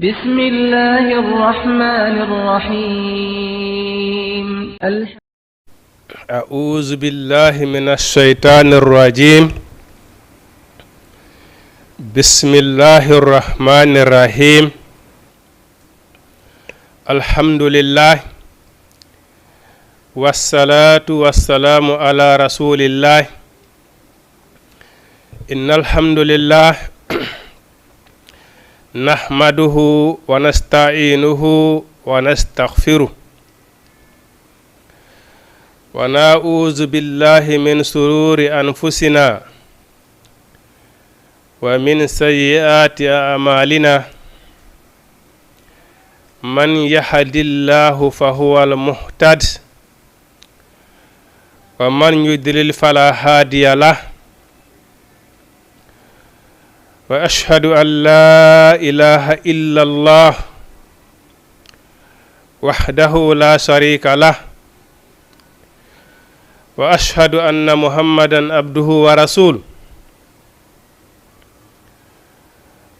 بسم الله الرحمن الرحيم أعوذ بالله من الشيطان الرجيم بسم الله الرحمن الرحيم الحمد لله والصلاة والسلام على رسول الله إن الحمد لله نحمده ونستعينه ونستغفره ونعوذ بالله من شرور أنفسنا ومن سيئات أعمالنا من يهد الله فهو المهتد ومن يضلل فلا هادي له وأشهد أن لا إله إلا الله وحده لا شريك له وأشهد أن محمدا عبده ورسوله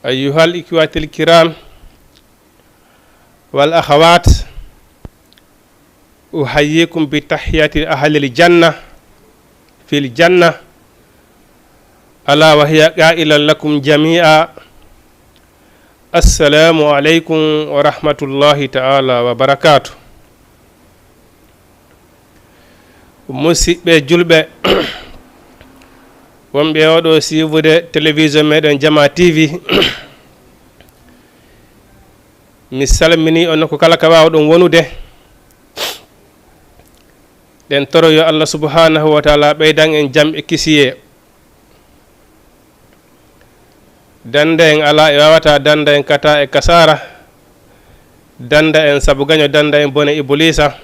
أيها الإخوة الكرام والأخوات أحييكم بتحية أهل الجنة في الجنة ألا وهي قائلا لكم جميعا السلام عليكم ورحمة الله تعالى وبركاته musidɓe julɓe wonɓe oɗo suivre télévision meɗen Jama TV mi salmini on ko kala ka wawɗon wonude ɗen toro yo Allah subhanahu wa taala ɓeydan en jam e kisiye danda en ala e wawata danda en kata e kasara danda en sabu gaño danda en bone iblisa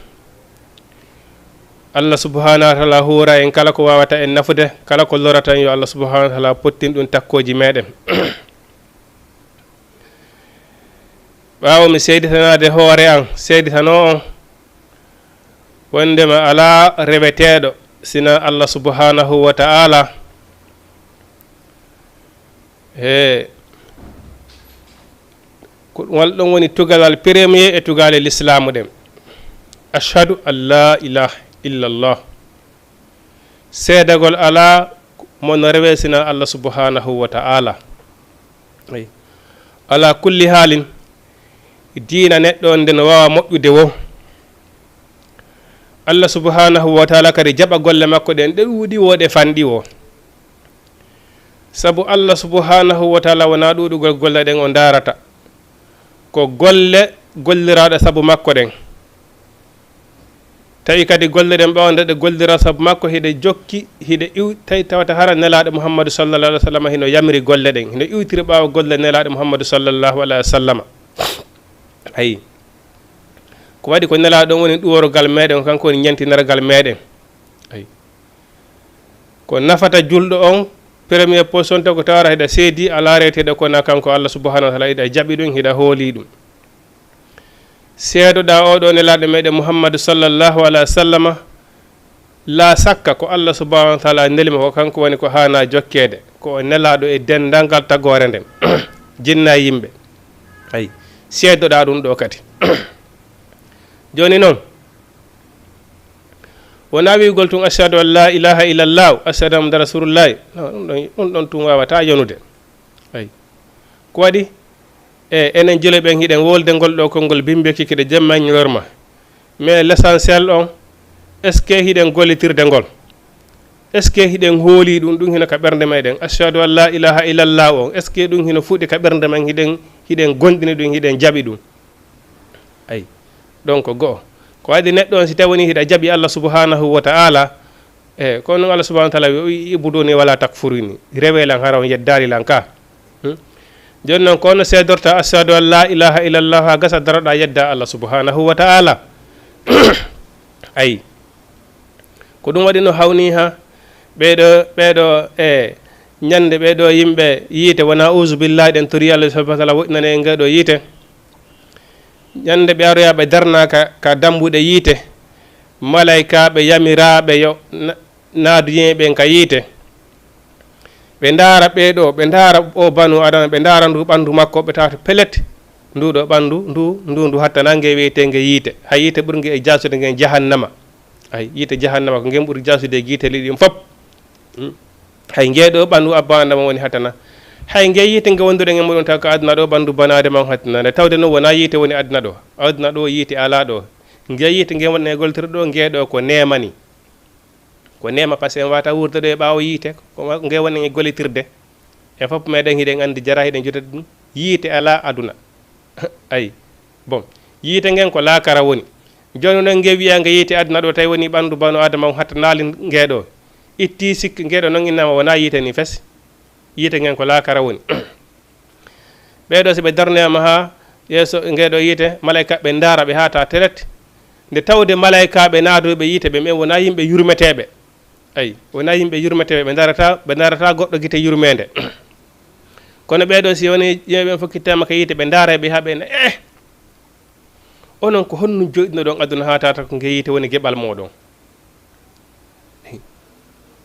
Allah subhanahu wa taala huura en kala ko wawata en nafude kala ko lorata yo Allah subhanahu wa taala pottin ɗum takkoji meɗen ɓawo mi seyditanade hoore an seyditano on wondema ala reweteɗo sina Allah subhanahu wa taala wal ɗon woni tugalal premier e tugale l'islamu ɗen ashhadu an la ilaha illallah seedagol ala mono rewe sina Allah subhanahu wa ta'ala ala kulli halin diina neɗɗo on nde no wawa moƴƴude wo Allah subhanahu wa ta'ala kadi jaɓa golle makko ɗen ɗe ɗuuɗi wo ɗe fanɗi wo sabu Allah subhanahu wa ta'ala wona ɗuɗugol golle ɗen o darata ko golle golliraɗo sabu makko ɗen tawi kadi golle ɗen ɓawde ɗe gollira sabu makko hiɗe jokki hiɗe tawi tawata hara nelaɗo Muhammadu sallallahu alaihi wa sallam hino yamri golle ɗen hino iwtiri ɓawa golle nelaɗo Muhammadu sallallahu alaihi wa sallam ayi ko waɗi ko nelaɗo ɗon woni ɗuworogal meɗen kanko woni ñantinargal meɗen ayi ko nafata julɗo on premier position taw ko tawara hiɗa seedi ala reteɗo kona kanko Allah subhanahu wa taala hiɗa jaɓi ɗum hiɗa hooli ɗum seedoɗa oɗo nelaɗo meɗen Muhammadu sallallahu alaihi wa sallam la sakka ko Allah subhanahu wa taala nelima ko kanko woni ko hana jokkede ko o nelaɗo e dendangal tagore nden jinna yimɓe ayi seedoɗa ɗum ɗo kadi joni noon wona wigol tun ashhadu an la ilaha illallah ashhadu anna rasulullahi ɗum ɗon tun wawata yonude ayi ko waɗi enen jule ɓen hiɗen wolde ngol ɗo konngol bimbe kikiɗe jemmañorma mais l'essentiel on est ce que hiɗen gollitirde ngol est ce que hiɗen hooli ɗum hino ka ɓernde meɗen ashhadu an la ilaha illallah on est ce que ɗum hino fuɗɗi ka ɓernde men hiɗen gondini ɗum hiɗen jaɓi ɗum ayi donc goho ko waɗi neɗɗo on si tawoni hiɗa jaɓi Allah subhanahu wa ta'ala ko noon Allah subhanahu wa ta'ala wi ibuduni wala takfuruni rewelan hara on yeddali lan ka joni noon kono seedorta ashhadu an la ilaha illallah ha gasa daroɗa yedda Allah subhanahu wa ta'ala ayi ko ɗum waɗi no hawni ha ɓeɗo ñande ɓeɗo yimɓe yiite wona auzu billahi ɗen tori Allah subhanahu wa ta'ala woɗinane en ngeɗo yiite ñande ɓe aroyaɓe darnaka ka dambuɗe yiite malaikaɓe yamiraɓe yo naaduyeɓen ka yiite ɓe ndaara ɓeeɗo ɓe ndaara o banu adama ɓe ndaara ndu ɓanndu makko ɓe tawata pelete nduɗo ɓandu ndu hattana nge wiyete nge yiite hay yiite ɓurgi e jasude ngen jahannama ay yiite jahannama ko ngen ɓuuri jasude e guiteli ɗin fof hay ngeɗo ɓandu abba adama woni hattana hay nge yiite nge wondude nge muɗum taw ko aduna ɗo ɓandu banade ma hattana nde tawde noon wona yiite woni aduna ɗo yiite ala ɗo nge yiite nge wonne goltiri ɗo ngeɗo ko nemani ko nema par ce que en wata wurde ɗo e ɓawo yiite ko nge woni e gollitirde e fof meɗen hiɗen andi jara hiɗen jottade ɗum yiite ala aduna ayi bon yiite ngen ko laakara woni joni noon nge wiya nge yiite aduna ɗo tawi woni ɓandu banu adama o hatta naali ngeɗo itti sikki ngeɗo noon innama wona yiite ni fes yiite ngen ko laakara woni ɓeɗo soɓe darnoyama ha yeeso ngeɗo yiite malaika ɓe daara ɓe hata telet nde tawde malaikaɓe naadoɓe yiite ɓe ɓen wona yimɓe yurmeteɓe ayi wona yimɓe yurmeteɓe ɓe darata goɗɗo guite yurmede kono ɓeɗo si woni yimɓe fokkittama ko yiite ɓe daaraɓe ha ɓe onon ko honno joɗino ɗon aduna ha tata ko nge yiite woni gueɓal moɗon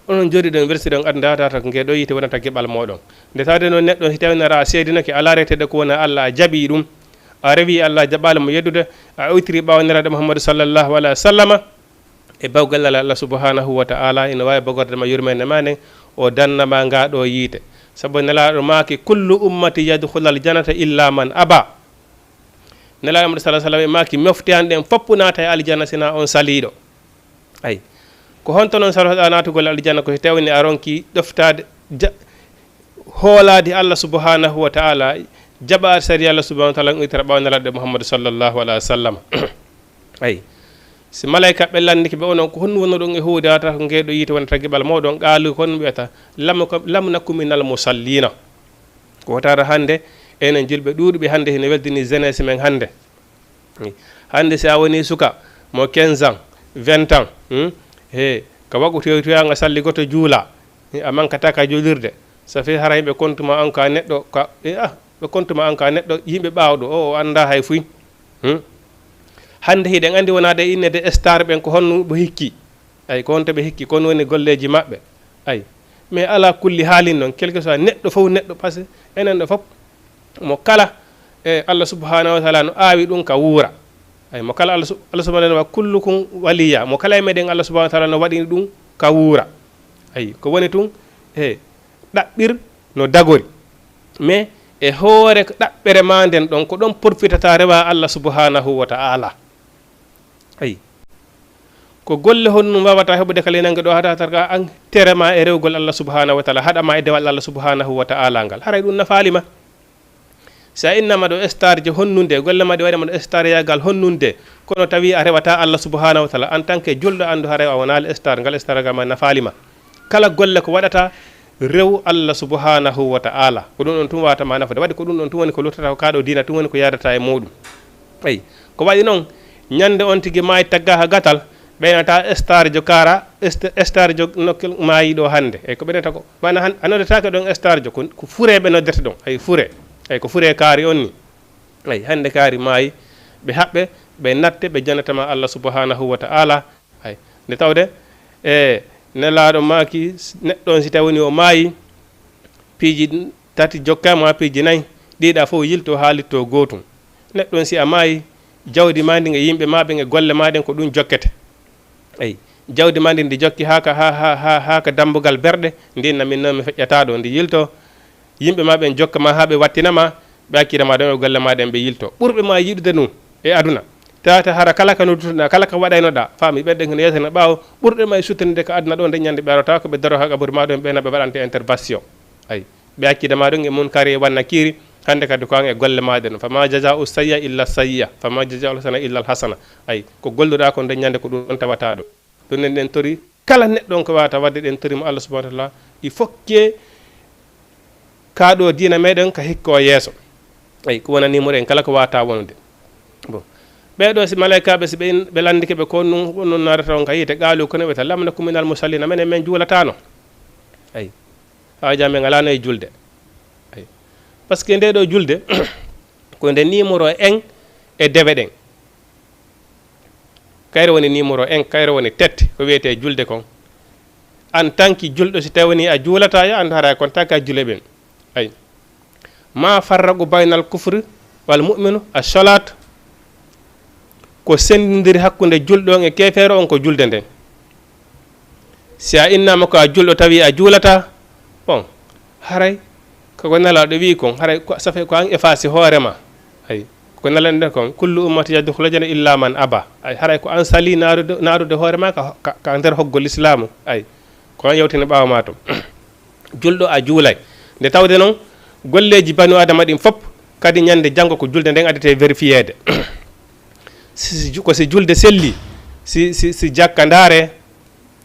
onon jooɗi ɗon wersi ɗon aduna ha tata ko nge ɗo yiite wonata gueɓal moɗon nde tawde noon neɗɗo si tawinara a seedinoke ala reteɗe ko wona Allah a jaaɓi ɗum a rewi Allah jaɓali mo yeddude a oytiri ɓawniraɗo Muhammadu sallllahu alayhi wa sallama e bawgal Allah subhanahu wa ta'ala ina wawi bogordema yurmede ma nden o dannama ngaɗo yiite sabu nelaɗo maaki kullu ummati yadkhulal janata illa man aba nelaɗo Muhammadu sallallahu alayhi wa sallam maaki moftiyani ɗen foppu naata e aljanna sina on saliɗo ayi ko honto noon sarotoɗa natugol aljanna ko so tawni a ronki ɗoftade hoolade Allah subhanahu wa ta'ala jaɓa sari Allah subhanahu wa ta'ala uytira ɓawnelaɗo Muhammadu sallllahu alayhi wa sallam ayi si malaika ɓe landiki ɓe onon ko honno wonno ɗon e huude wata ko ngeɗo yiite wonata gueɓal moɗon qaalu kon wiyata lam nakku minal musallina ko wotata hande enen julɓe ɗuɗuɓe hande hene weldini jeunesse men hande hande si a woni suka mo 15 ans 20 ans he ko wagu toyotoyaga salli goto juula a mankata ka julirde so fi hara yimɓe contuma an ka neɗɗo ɓe contuma an ka neɗɗo yimɓe ɓawɗo o anda hay fuy hande hiɗen andi wonade innede star ɓen ko honno ɓe hikki ay ko honto ɓe hikki kon woni golleji maɓɓe ay mais ala kulli haalin noon quelque soit neɗɗo fof neɗɗo par ce que enen ɗo fof mo kala e Allah subhanahu wa taala no aawi ɗum ka wuura ay mo kala Allah subhanahu wa kullukum waliya mo kala e meɗen Allah subhanahu wa taala no waɗini ɗum ka wuura ay ko woni tun e ɗaɓɓir no dagori mais e hoore ɗaɓɓere ma nden ɗon ko ɗon porfitata rewa Allah subhanahu wa ta'ala ayi ko golle honnum wawata heɓude kala nange ɗo hata tarka an terema e rewgol Allah subhanahu wa ta'ala haɗama e dewal Allah subhanahu wa ta'ala ngal haray ɗum nafalima sa innama ɗo star je honnunde golle ma ɗi waɗima ɗo star yagal honnunde kono tawi a rewata Allah subhanahu wa ta'ala en tant que julɗo andu haray a wonali star ngal star gal ma nafalima kala golle ko waɗata rew Allah subhanahu wa ta'ala ko ɗum ɗon tum watama nafude waɗi ko ɗum ɗon tum woni ko luttata ko kaɗo dina tum woni ko yadata e muɗum ayi ko waɗi noon ñande on tigui maayi tagga ha gatal ɓeynata star jo kara star jo nokkel maayi ɗo hande eyyi ko ɓeynata ko wana a noddetake ɗon star jo ko fureɓe noddete ɗon ay fure eyyi ko fure kaari on ni ayi hande kaari maayi ɓe haɓɓe ɓe natte ɓe janatama Allah subhanahu wa ta'ala ay nde tawde nelaɗo maaki neɗɗon si tawini o maayi piiji tati jokkama piiji nayyi ɗiɗa fof yilto halitto gotum neɗɗon si a maayi jawdi ma ndi e yimɓe maɓe e golle maɗen ko ɗum jokkete ayi jawdi ma ndi ndi jokki haka dambugal berɗe ndinna min noon mi feƴƴata ɗo ndi yilto yimɓe maɓe jokkama ha ɓe wattinama ɓe hakkirama ɗon e golle maɗen ɓe yilto ɓurɓe ma yiɗude ɗum e aduna tata hara kala ka noddutoɗa kala ka waɗaynoɗa faami ɓeɗɗe kono yetene ɓaawo ɓurɗe ma e suttanide ko aduna ɗo nde ñande ɓeerota ko ɓe daro ha gabori maɗon ɓena ɓe waɗante intervention ayi ɓe hakkidema ɗon e mun kari e wanna kiiri hande kadi ko an e golle maɗen fama jaja'u sayya illa sayya fama jaja'u hasana illa alhasana ayi ko golluɗa ko nde ñande ko ɗum ɗon tawata ɗo ɗum nen ɗen tori kala neɗɗon ko wawata wadde ɗen torimo Allah subhanahu wa ta'ala il faut que kaɗo dina meɗen ka hikko yeeso ayi ko wonanimo en kala ko wawata wonude bon ɓeɗo si malaikaɓe si ɓe landike ɓe ko non narata on ka yiite qaalu kono wiyata lam nakum minal musallina minen min juulatano ayi ha jam en alano e julde ayi par ce que nde ɗo julde ko nde numéro 1 e dewe ɗen kayre woni numéro 1 kayre woni tette ko wiyete julde kon en tant que julɗo si tawni a juulata yo andu hara kon taka jule ɓen ayi ma farragu baynal kufre wal mu'minu as-salat ko sendindiri hakkunde julɗo on e kefeero on ko julde nden si a innama ko a julɗo tawi a juulata bon haray koko nelaɗo wi kon haray safe ko an effacé hoorema ay ko nelande kon kullu ummati yadkhulu janna illa man aba ay haray ko an sali naarude hoorema ka nder hoggol islamu ay ko an yewtine ɓawma to julɗo a juulay nde tawde noon golleji banu adama ɗin fof kadi ñande janggo ko julde nden addete vérifiéde ko si julde selli si jakka ndaare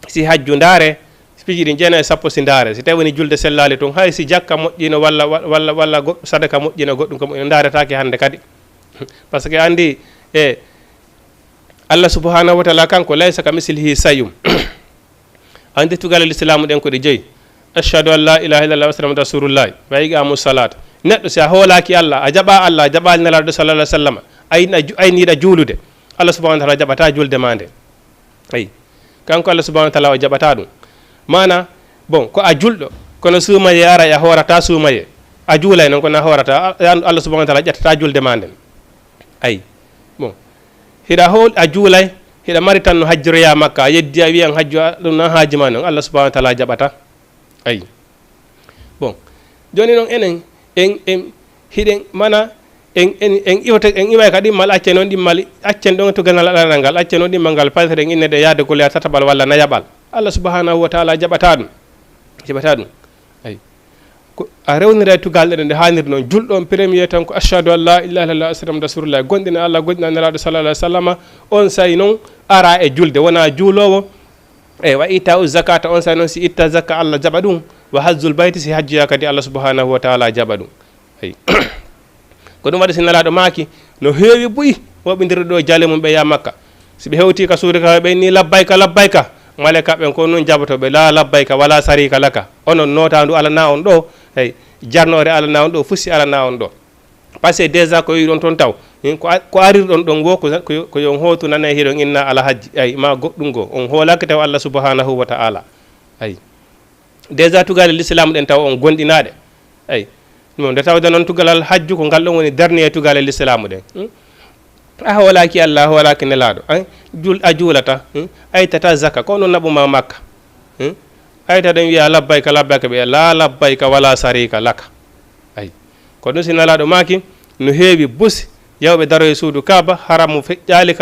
si hajju ndaare piji ɗi jeena e sappo si ndaare si tawi woni julde sellali tun hay si jakka moƴƴino walla goɗɗo sadaka moƴƴino goɗɗum ko moƴƴino ndaaretake hannde kadi par ce que andi Allah subhanahu wa taala kanko laysa ka mislihi sayum andi tugal l'islamu ɗen ko ɗi joyi ashhadu an la ilaha illallah wa sallam rasulullah wa iqamu salat neɗɗo si a hoolaki Allah a jaɓa Allah a jaɓali nelaɗo sallallah sallam ayniɗa juulude Allah subhanahu wa taala jaɓata julde ma nde ayi kanko Allah subhanahu wa taala o jaɓata ɗum mana bon ko a julɗo kono suumaye ara a hoorata suumaye a juulay noon kono a hoorata Allah subhanahu wa taala ƴettata julde ma nden ayi bon hiɗa a juulay hiɗa mari tan no hajjiroya makka a yeddi a wiyan hajju ɗum nan haaji ma noon Allah subhanahu wa taala jaɓata ayi bon joni noon enen hiɗen mana en iway ka ɗimmal acce noon ɗimmal accen ɗon to ganal aɗanal ngal acce noon ɗimmal ngal payteten innede yaade golle tataɓal walla nayaɓal Allah subhanahu wa taala jaɓata ɗum ayi ko a rewnira tugal ɗeɗe nde hanniri noon julɗo on premier tan ko ashhadu an la ilaha illallah asram rasulullah gonɗina Allah gonɗina nelaɗo sallallah sallam on sayi noon ara e julde wona juulowo eyi wa ita u zakata on sayi noon si itta zakka Allah jaɓa ɗum wa hajjul bayti si hajjuya kadi Allah subhanahu wa taala jaɓa ɗum ayi ko ɗum waɗi si nelaɗo maaki no heewi buyi woɓɓidiri ɗo jaale mum ɓe ya makka si ɓe hewti ka suude ka ɓe ni labbayka malaka ɓen ko noon jabotoɓe la labbayka wala sarika laka onon notandu alana on ɗo hey jarnore alana on ɗo fussi alana on ɗo par ce que déjà ko wi ɗon toon taw ko arirɗon ɗon wo ko yon hootu nana hiɗon inna ala hajji ay ma goɗɗum go on hoolaki taw Allah subhanahu wa ta'ala ay déjà tugale l'islam ɗen taw on gonɗinaɗe ay ɗum nde tawde noon tugalal hajju ko ngal ɗon woni dernier tugale l'islamu ɗen a hoolaki Allah a hoolaki nelaɗo a juulata aytata zakka ko noon naɓuma makka ayta ɗen wiya labbayka ɓe la labbayka wala sarika laka ay ko ɗum si nelaɗo maki no heewi busi yawɓe daro e suudu kaba haramu feƴƴali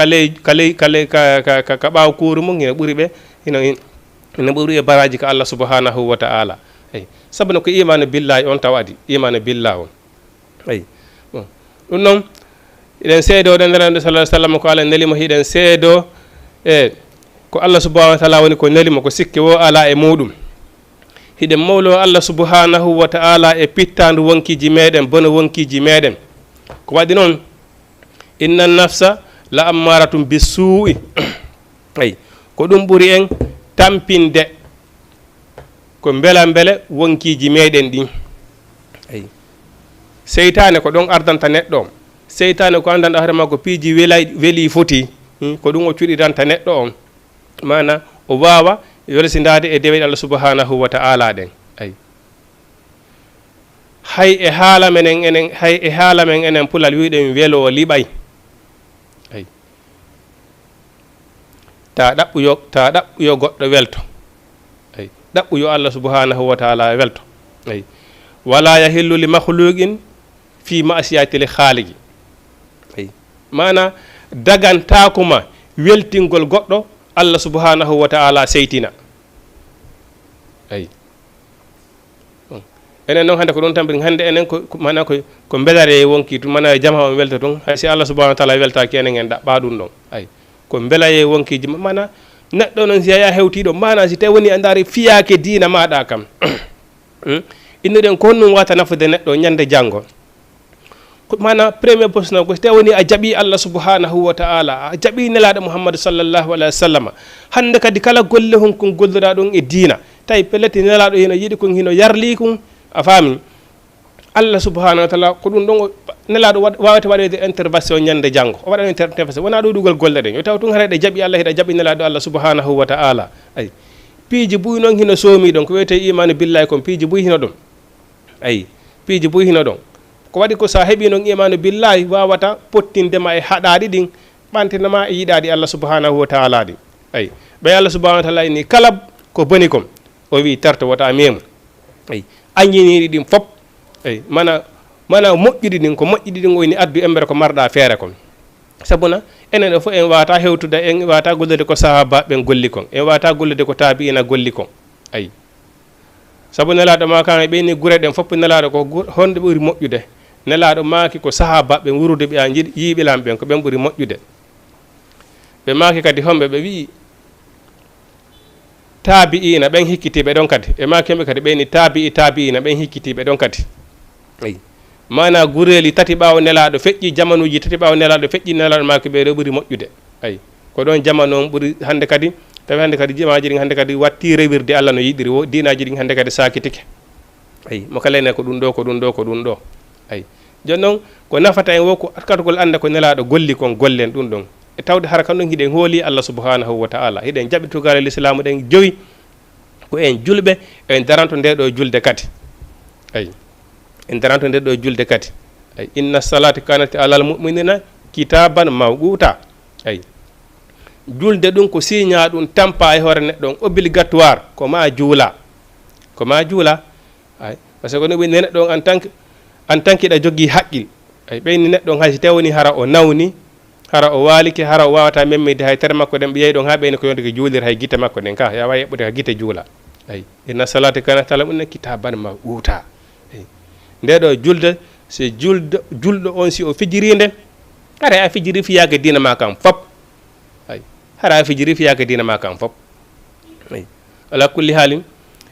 ka ɓaw kuuru mum ina ɓuuri ɓe ina ɓuuri e baraji ka Allah subhanahu wa ta'ala ay sabu no ko imanu billahi on taw adi imanu billah on ay bon ɗum noon iɗen seedo ɗen nelaɗo sallah sallam ko Allah nelimo hiɗen seedo e ko Allah subhanahu wa taala woni ko nelimo ko sikke wo ala e muɗum hiɗen mawlo Allah subhanahu wa taala e pittandu wonkiji meɗen bono wonkiji meɗen ko waɗi noon inna nafsa la ammaratum bisuu'i ay ko ɗum ɓuri en tampinde ko beele wonkiji meɗen ɗin ay seytane ko ɗon ardanta neɗɗo seytane ko andanɗa hoore makko piiji weeli foti ko ɗum o cuɗiranta neɗɗo on mana o wawa welsidade e deweɗe Allah subhanahu wa ta'ala ɗen ay hay e haala men enen pulal wiɗen weelo liɓay ay ta ɗaɓɓuyo goɗɗo welto ay ɗaɓɓuyo Allah subhanahu wa ta'ala welto ay wala yahillu li makhluqin fi ma'siyati li khaliqi ay mana dagantakuma weltingol goɗɗo Allah subhanahu wa ta'ala seytina ay enen noon hande ko ɗon tampiri hande enen mana ko belare wonki tum mana jama on welta tun hay si Allah subhanahu wa ta'ala weltaki enen en ɗaɓɓa ɗum ɗon ay ko belaye wonkiji mana neɗɗo noon si aya hewtiɗo mana si tawi woni a daari fiyake diina maɗa kam innuɗen ko honnum wata nafude neɗɗo ñande janggo mana premier poste noon ko so tawi woni a jaaɓi Allah subhanahu wa ta'ala a jaaɓi nelaɗo Muhammad sallallahu alaihi wa sallam hande kadi kala golle hon kon golluɗa ɗon e diina tawi pelleti nelaɗo hino yiɗi kon hino yarli kon a faami Allah subhanahu wa ta'ala ko ɗum ɗon nelaɗo wawata waɗede intervention ñande janggo o waɗa intervention wona ɗuɗugal golle ɗen yo taw tun haɗa ɗe jaaɓi Allah hiɗa jaaɓi nelaɗo Allah subhanahu wa ta'ala ay piiji buy noon hino soomi ɗon ko wiyete imanu billahi kon piiji buy hino ɗon ay piiji buy hino ɗon ko waɗi ko sa heeɓi noon imanu billahi wawata pottindema e haɗaɗi ɗin ɓantinama e yiɗaɗi Allah subhanahu wa taala ɗi ay ɓay Allah subhanahu wa taala ni kala ko boni kom o wi tarta wata memo ay añiniɗi ɗin fop ay mana moƴƴuɗi ɗin ko moƴƴuɗi ɗin woni addu embere ko marɗa feere kon sabuna enen o fof en wata hewtude en wata gollude ko sahaba ɓen golli kon en wata gollude ko tabi'ina golli kon ay sabu nelaɗo ma kan e ɓeyni gure ɗen fof nelaɗo ko honde ɓuuri moƴƴude nelaɗo maaki ko sahaba ɓen wurude ɓe a yiɓilam ɓen ko ɓen ɓuuri moƴƴude ɓe maaki kadi homɓe ɓe wi tabi'ina ɓen hikkitiɓe ɗon kadi e maaki homɓe kadi ɓeyni tabi'ina ɓen hikkitiɓe ɗon kadi ay mana gureli tati ɓawo nelaɗo feƴƴi jamanuji tati ɓawo nelaɗo feƴƴi nelaɗo maaki ɓeɗo ɓuuri moƴƴude ay ko ɗon jamanu on ɓuuri hande kadi tawi hande kadi jimaji ɗin hande kadi watti rewirde Allah no yiɗiri dinaji ɗin hande kadi sakitike ay mo kala ene ko ɗum ɗo ko ɗum ɗo ko ɗum ɗo ay joni noon ko nafata en wo ko katugol anda ko nelaɗo golli kon gollen ɗum ɗon e tawde hara kan ɗon hiɗen hooli Allah subhanahu wa ta'ala hiɗen jaɓitugare l'islamu ɗen joyi ko en julɓe en daranto nde ɗo julde kadi ay en daranto nde ɗo julde kadi ay inna salati kanat alal mu'minina kitaban mawquta ay julde ɗum ko signa ɗum tampa e hoore neɗɗo on obligatoire ko ma juula ay par ce que no ɓeyni neɗɗo on en tant que ɗa jogui haqqil ay ɓeyni neɗɗo on haysi tawni hara o nawni hara o waliki hara o wawata memmide hay tere makko ɗen ɓe yeyi ɗon ha ɓeyni ko yonde ko juulir hay guite makko ɗen ka yawa yeɓɓude ka guite juula ay inna salati kanat alal mu'minina kitaban mawquta ay nde ɗo julde so julɗo on si o fijirinde hara a fijiri fiyaka dina ma kam fop ay hara a fijiri fiyaka dina ma kam fop ay ala kulli halin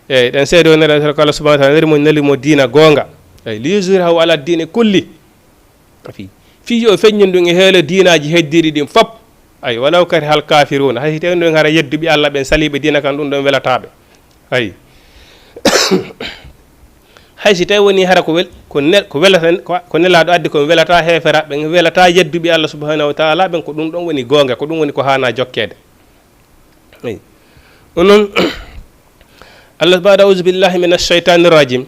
eyyi ɗen seedo neɗɗo ko Allah subhanahu wa ta'ala mo nalimo dina gonga ay liyuzhirahu ala dini kulli fi o feññin ɗum e heele dinaji heddiɗi ɗin fop ay walaw kari hal kafiruna hay tawi ɗon hara yedduɓe Allah ɓen saliɓe dina kan ɗum ɗon welataɓe ay hay si tawi woni hara ko welata ko nelaɗo addi ko welata hefera ɓen welata yedduɓe Allah subhanahu wa ta'ala ɓen ko ɗum ɗon woni gonga ko ɗum woni ko hana jokkede ay onon Allah ba'da auzu billahi minash shaitanir rajim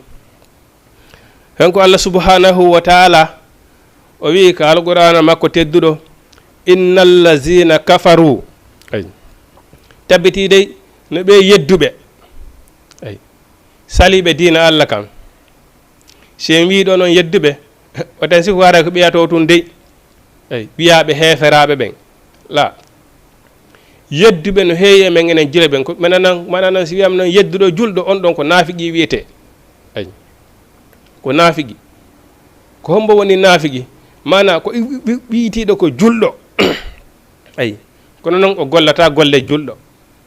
hanko Allah subhanahu wa ta'ala o wi ka alqur'ana makko tedduɗo innal lazina kafaru ay tabbiti dey no ɓe yedduɓe ay saliɓe dina Allah kam sen wiɗo noon yedduɓe o tan siko wara ko ɓiyato tun dey ay wiyaɓe heferaɓe ɓen la yedduɓe no heewi e men enen jure ɓen ko mananan si wiyama noon yedduɗo julɗo on ɗon ko naafiqi wiyete ay ko naafiqi ko hombo woni naafiqi mana ko ɓiyitiɗo ko julɗo ay kono noon o gollata golle julɗo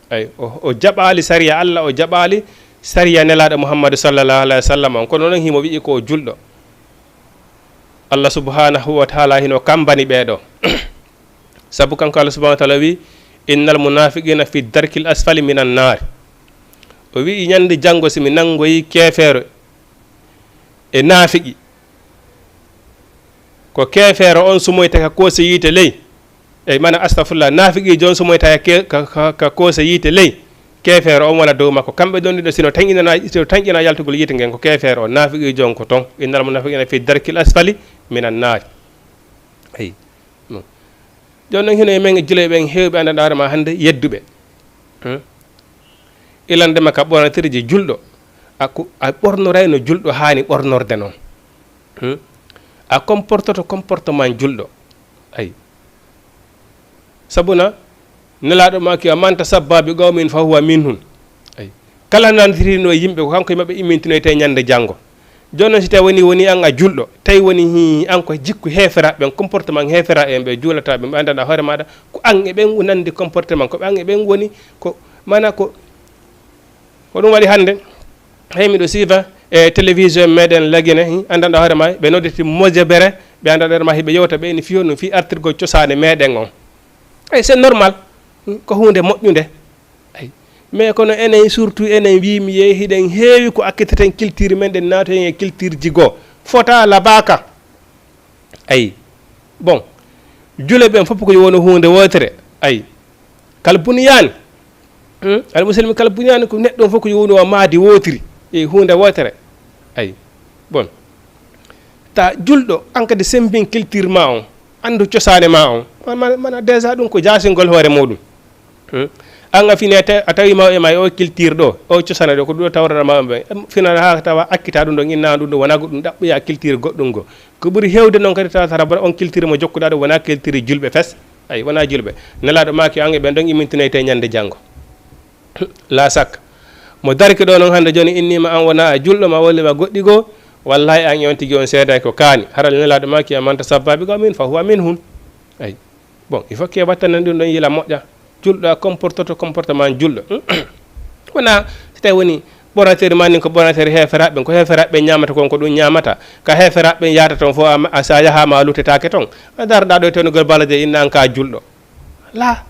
ay o jaɓali sariya Allah o jaɓali sariya nelaɗo Muhammadu sallallahu alayhi wa sallam on kono noon himo wi'i ko julɗo Allah subhanahu wa ta'ala hino kambani ɓeɗo sabu kanko Allah subhanahu wa ta'ala wi innal munafiqina fi darkil asfali minan nar o wi ñande janggo simi nangoyi kefeero e naafiqi ko kefeero on sumoyta ka koose yiite ley e mana astafurlah naafiqi jon sumoyta ka koose yiite ley kefeero on wala dow makko kamɓe ɗon ɗiɗo sino tanƴina yaltugol yiite ngen ko kefeero o naafiqi jon ko ton innal munafiqina fi darkil asfali minan nar ay joni noon hino e men jule ɓen hewɓe andanɗa hoorema hannde yedduɓe ilandema ka ɓornatirji julɗo a ɓornorayno julɗo haani ɓornorde noon a comportoto comportement julɗo ay sabuna nelaɗo ma ki a manta sabbabi qawmin fa huwa minhum ay kala nantirino e yimɓe ko kanko e maɓɓe immintinoyte ñande janggo joni noon si tawi woni an a julɗo tawi woni an ko jikku heferaɓe ɓen comportement heferaɓe ɓe juulataɓe ɓe andanɗa hoore maɗa ko an e ɓen nandi comportement ko an e ɓen woni ko mana ko ɗum waɗi hannde hay miɗo siifa e télévision meɗen laguine andanɗa hoore ma ɓe nodditi mojebere ɓe andanɗa hoore ma hiɓe yewta ɓe ni fiyo no fi artirgol cosane meɗen on ay c'est normal ko hunde moƴƴude ay mais kono enen surtout enen wimi yeehiɗen heewi ko akkiteten culture men ɗen nato hen e culture jigo fota labaka ay bon jule ɓen fof ko woni hunde wotere ay kala buniyani al muslimi kala buniyani ko neɗɗo fof ko woni o maadi wotiri e hunde wotere ay bon ta julɗo an kadi sembin culture ma on andu cosane ma on mana déjà ɗum ko jasingol hoore muɗum an a fini a tawi ma e ma o culture ɗo o cosane ɗo ko ɗum ɗo tawrata ma ɓe finana ha tawa akkita ɗum ɗo inna ɗum ɗo wona ko ɗum ɗaɓɓoya culture goɗɗum go ko ɓuuri hewde noon kadi tawatata bara on culture mo jokkuɗa ɗo wona culture julɓe fes ay wona julɓe nelaɗo maki an e ɓen ɗon immintinayte ñande janggo la sak mo darki ɗo noon hannde joni innima an wona a julɗo ma wallima goɗɗi goo wallahi an on tigui on seeday ko kaani haral nelaɗo maki a manta sabbaɓe go min fa huwa min hun ay bon il faut que wattanen ɗum ɗon yila moƴƴa julɗo a comportoto comportement julɗo wona so tawi woni ɓonatere ma ni ko ɓonatere heferaɓe ko heferaɓe ñamata kon ko ɗum ñamata ka heferaɓe yaata toon fof a sa yahama a lutetake toon a darɗa ɗo tenugol balade inna an ka julɗo la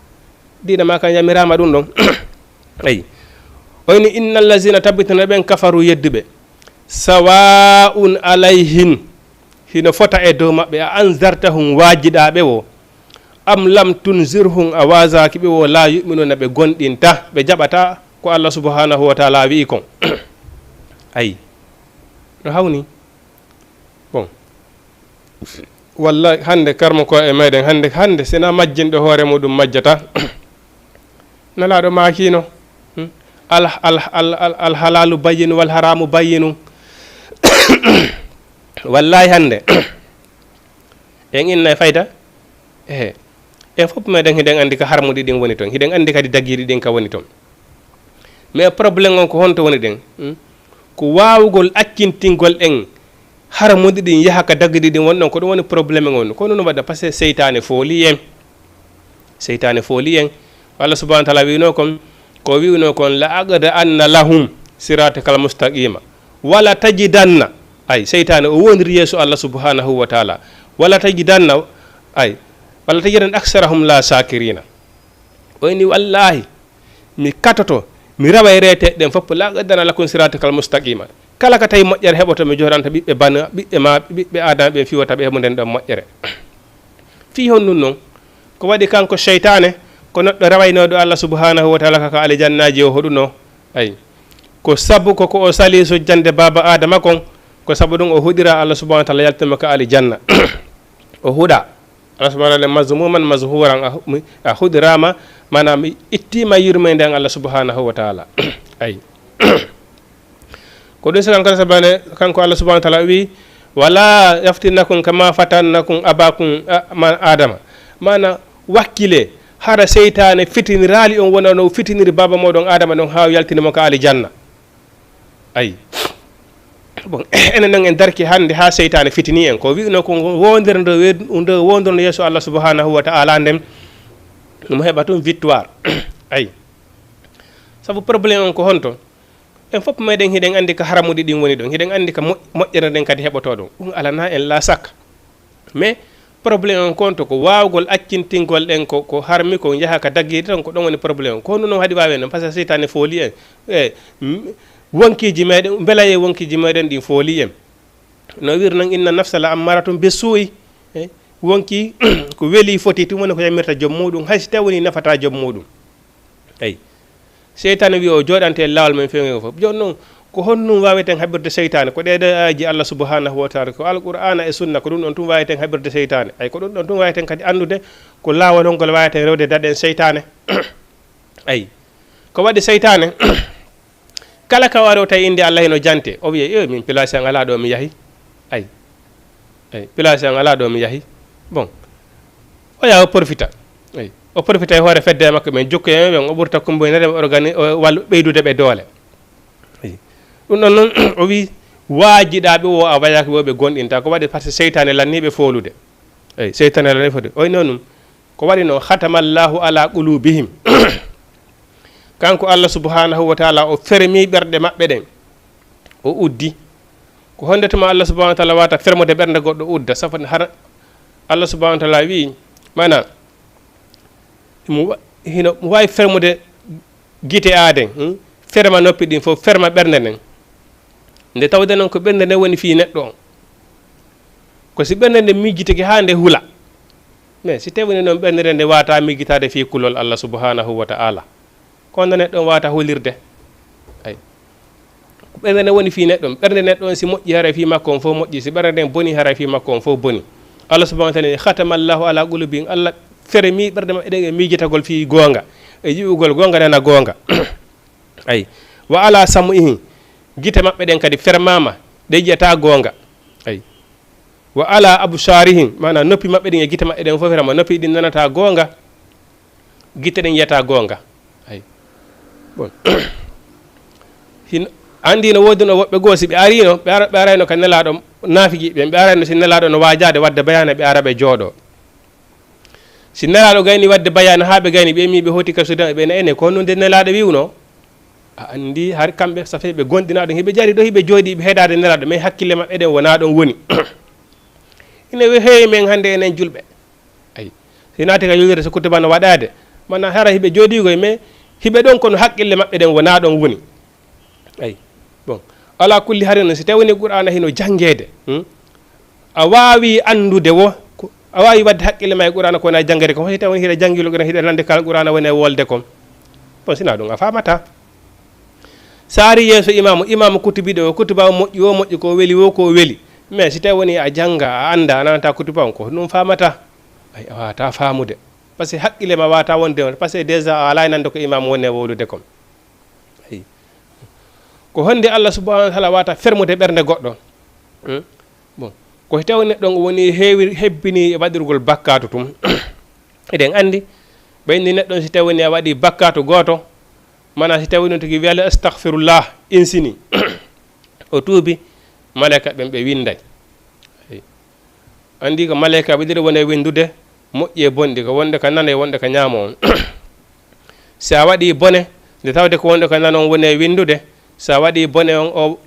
dina ma ka yamirama ɗum ɗon ayi oyni inna allazina tabbitina ɓen kafaru yedduɓe sawa'un alayhin hino fota e dow maɓɓe a anzartahum wajiɗaɓe wo am lam tunzirhum a wasaki ɓe wo la yuminuna ɓe gonɗinta ɓe jaɓata ko Allah subhanahu wa taala wi kon ayi no hawni bon wallahi hande karmo ko e meɗen hande sena majjinɗo hoore muɗum majjata nalaɗo makino al halalu bayyinu wal haramu bayyinu wallahi hande en inna fayda en fof meɗen hiɗen andi ko harmuɗi ɗin woni toon hiɗen andi kadi daguiɗi ɗin ka woni toon mais probléme on ko honto woni ɗen ko wawugol accintingol en harmuɗi ɗin yaha ka daguiɗi ɗin woni ɗon ko ɗum woni probléme on ko ɗum waɗa par ce que seytane fooli en Allah subahana taala wino kon ko wiwno kon la aqda anna lahum siratakal mustaqima wala tajidanna ay seytane o wondiri yeeso Allah subhanahu wa taala wala tajidanna aksarahum la sakirina oyni wallahi mi katoto mi rawa e reteɗen fof la aqdana lakum siratakal mustaqima kala ka tawi moƴƴere heɓoto mi joɗanta ɓiɓɓe bana ɓiɓɓe ma ɓiɓɓe adama ɓe fiwata ɓe heɓunden ɗon moƴƴere fi hon nun noon ko waɗi kanko seytane ko neɗɗo rawaynoɗo Allah subhanahu wa taala kaka alijannaji o hoɗuno ay ko sabu koko o sali so jande baba adama kon ko sabu ɗum o huɗira Allah subhanahu wa taala yaltima ka alijanna o huɗa Allah subhanahu wa taala mazmuman mazhuran a huɗirama manam ittima yurmede en Allah subhanahu wa taala ay ko ɗum so kanko sabane kanko Allah subhanahu wa taala wi wala yaftinnakum kama fatannakum abakum adama mana wakkile hara seytane fitinirali on wona no fitiniri baba moɗon adama ɗon ha yaltinimo ka alijanna ayi bon enen noon en darki hande ha seytane fitini en ko wino ko wondir nde wondirno yeeso Allah subhanahu wa taala nden ɗum heɓa toon victoire ayi saabu probléme on ko honto en fof meɗen hiɗen andi ko haramuɗi ɗin woni ɗon hiɗen andi ko moƴƴere ɗen kadi heɓoto ɗum ɗum alana en la sak mais probléme on konto ko wawgol accintingol ɗen ko harmi ko jaaha ka dagguide tan ko ɗon woni probléme ko honno noon haɗi wawi en par ce que seytane fooli en wonkiji meɗen beelaye wonkiji meɗen ɗin fooli en no wir noon inna nafsa la ammaratum be suuyi wonki ko weeli foti tum woni ko yamirta joom muɗum hayso tawi woni nafata joom muɗum eyi seytane wi o joɗante lawol men fewi fof joni noon ko honnum waweten haɓirde seytane ko ɗeɗo aji Allah subhanahu wa taala ko alqur'ana e sunna ko ɗum ɗon tum waweten haɓirde seytane ay ko ɗum ɗon tum waweten kadi andude ko lawol hongol waweten rewde daɗen seytane ayi ko waɗi seytane kala ka wari o tawi inde Allah heno jante o wiye min place an ala ɗo mi yahi ayi place an ala ɗo mi yahi bon o yaha o profita ayi o profita e hoore fedde makko men jokku e ɓen o ɓurta kumboynede wallu ɓeydude ɓe doole ɗum ɗon noon o wi waajiɗaɓe o a wayaki woɓe gonɗinta ko waɗi par ce que seytane lanniɓe foolude eyi seytane lanni fode oy noon ko waɗi no khatamallahu ala qulubihim kanko Allah subhanahu wa taala o fermi ɓerɗe maɓɓe ɗen o uddi ko hondetema Allah subhanahu wa taala wata fermude ɓernde goɗɗo udda safani har Allah subhanahu wa taala wi mana mo wawi fermude guite aden ferma noppi ɗin fof ferma ɓernde nden nde tawde noon ko ɓernde nde woni fi neɗɗo on ko si ɓernde nde mijjitiki ha nde huula mais si tawi noon ɓernde nde nde wata miggitade fi kulol Allah subhanahu wa taala kono neɗɗo on wata hulirde ay ɓernde woni fi neɗɗo ɓernde neɗɗo on si moƴƴi hara fi makko on fof moƴƴi si ɓernde nden boni hara fi makko on fof boni Allah subhanahu wa ta'ala khatama Allahu ala qulubihim Allah fermi ɓernde maɓɓe ɗen e miijitagol fi goonga e yi'ugol goonga nana goonga ay wa ala sam'ihi gite maɓɓe ɗen kadi fermama ɗe yiyata goonga ay wa ala absarihim mana noppi maɓɓe ɗin e gite maɓɓe ɗen fof ferama noppi ɗin nanata goonga gite ɗen yiyata goonga ay bon andi no woodi no woɓɓe goo si ɓe arino ɓe arayno ka nelaɗo naafiji ɓen ɓe arayno si nelaɗo no wajade wadde bayana ɓe ara ɓe jooɗo si nelaɗo gayni wadde bayana ha ɓe gayni ɓe mi ɓe hoti ka sudan ɓe ene ko nunde nelaɗo wiwno a andi har kamɓe so tawi ɓe gondinaɗo hiɓe jari ɗo hiɓe jooɗi ɓe heedade nelaɗo mais hakkille maɓɓe ɗen wona ɗon woni ine heewi men hannde enen julɓe ayi si naati ka julirde so kutuba no waɗade mana hara hiɓe jooɗigoy mais hiɓe ɗon kono haqqille maɓɓe ɗen wona ɗon woni ayi bon ala kulli hari noon si tawi woni qur'ana hino jangede a wawi andude wo a wawi wadde haqqille ma e qur'ana ko wona jangede ko si tawi hiɗa jangilo qur'ana hiɗa lande kala qur'ana woni e wolde kom bon sina ɗum a famata saari yeeso imamu kutubiɗo o kutuba moƴƴi ko weeli wo ko weeli mais si tawi woni a janga a anda a nanata kutuba on ko ɗum famata ay a wata famude par ce que haqqille ma wata wonde on par ce que déjà a ala nande ko imamu woni e wolude kom ayi ko honde Allah subhanahu wa ta'ala wata fermude ɓernde goɗɗo bon ko tawi neɗɗo woni hebbini e waɗirgol bakkatu tum eɗen andi ɓayni neɗɗon si tawi woni a waɗi bakkatu goto mana si tawi noon tigi wiyale astahfirullah insini o tuubi malaika ɓen ɓe winday andi ko malaika ɓe ɗiɗi woni windude moƴƴi e bonɗi ko wonde ka nana e wonde ka ñaamo on si a waɗi bone nde tawde ko wonde ka nana on woni e windude sa waɗi bone on o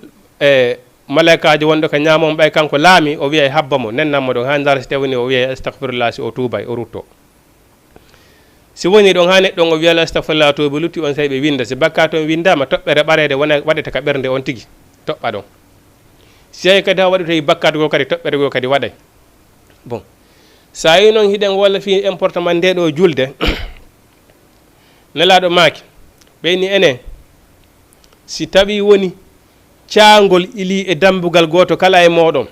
e malaikaji wonɗo ko ñaamo on ɓay kanko laami o wiya e habba mo nennanmo ɗon ha ndara si tawini o wiya astahfirullah si o tuubay o rutto si woni ɗon ha neɗɗon o wiyala astahfirullah tuubi lutti on tawi ɓe winda si bakka toon windama toɓɓere ɓarede wona waɗete ka ɓernde on tigi toɓɓa ɗon si tawi kadi ha waɗi tawi bakkatu go kadi toɓɓere go kadi waɗay bon sa yi noon hiɗen walla fi importance nde ɗo julde nelaɗo maaki ɓeyni enen si tawi woni caangol ili e dambugal goto kala e moɗon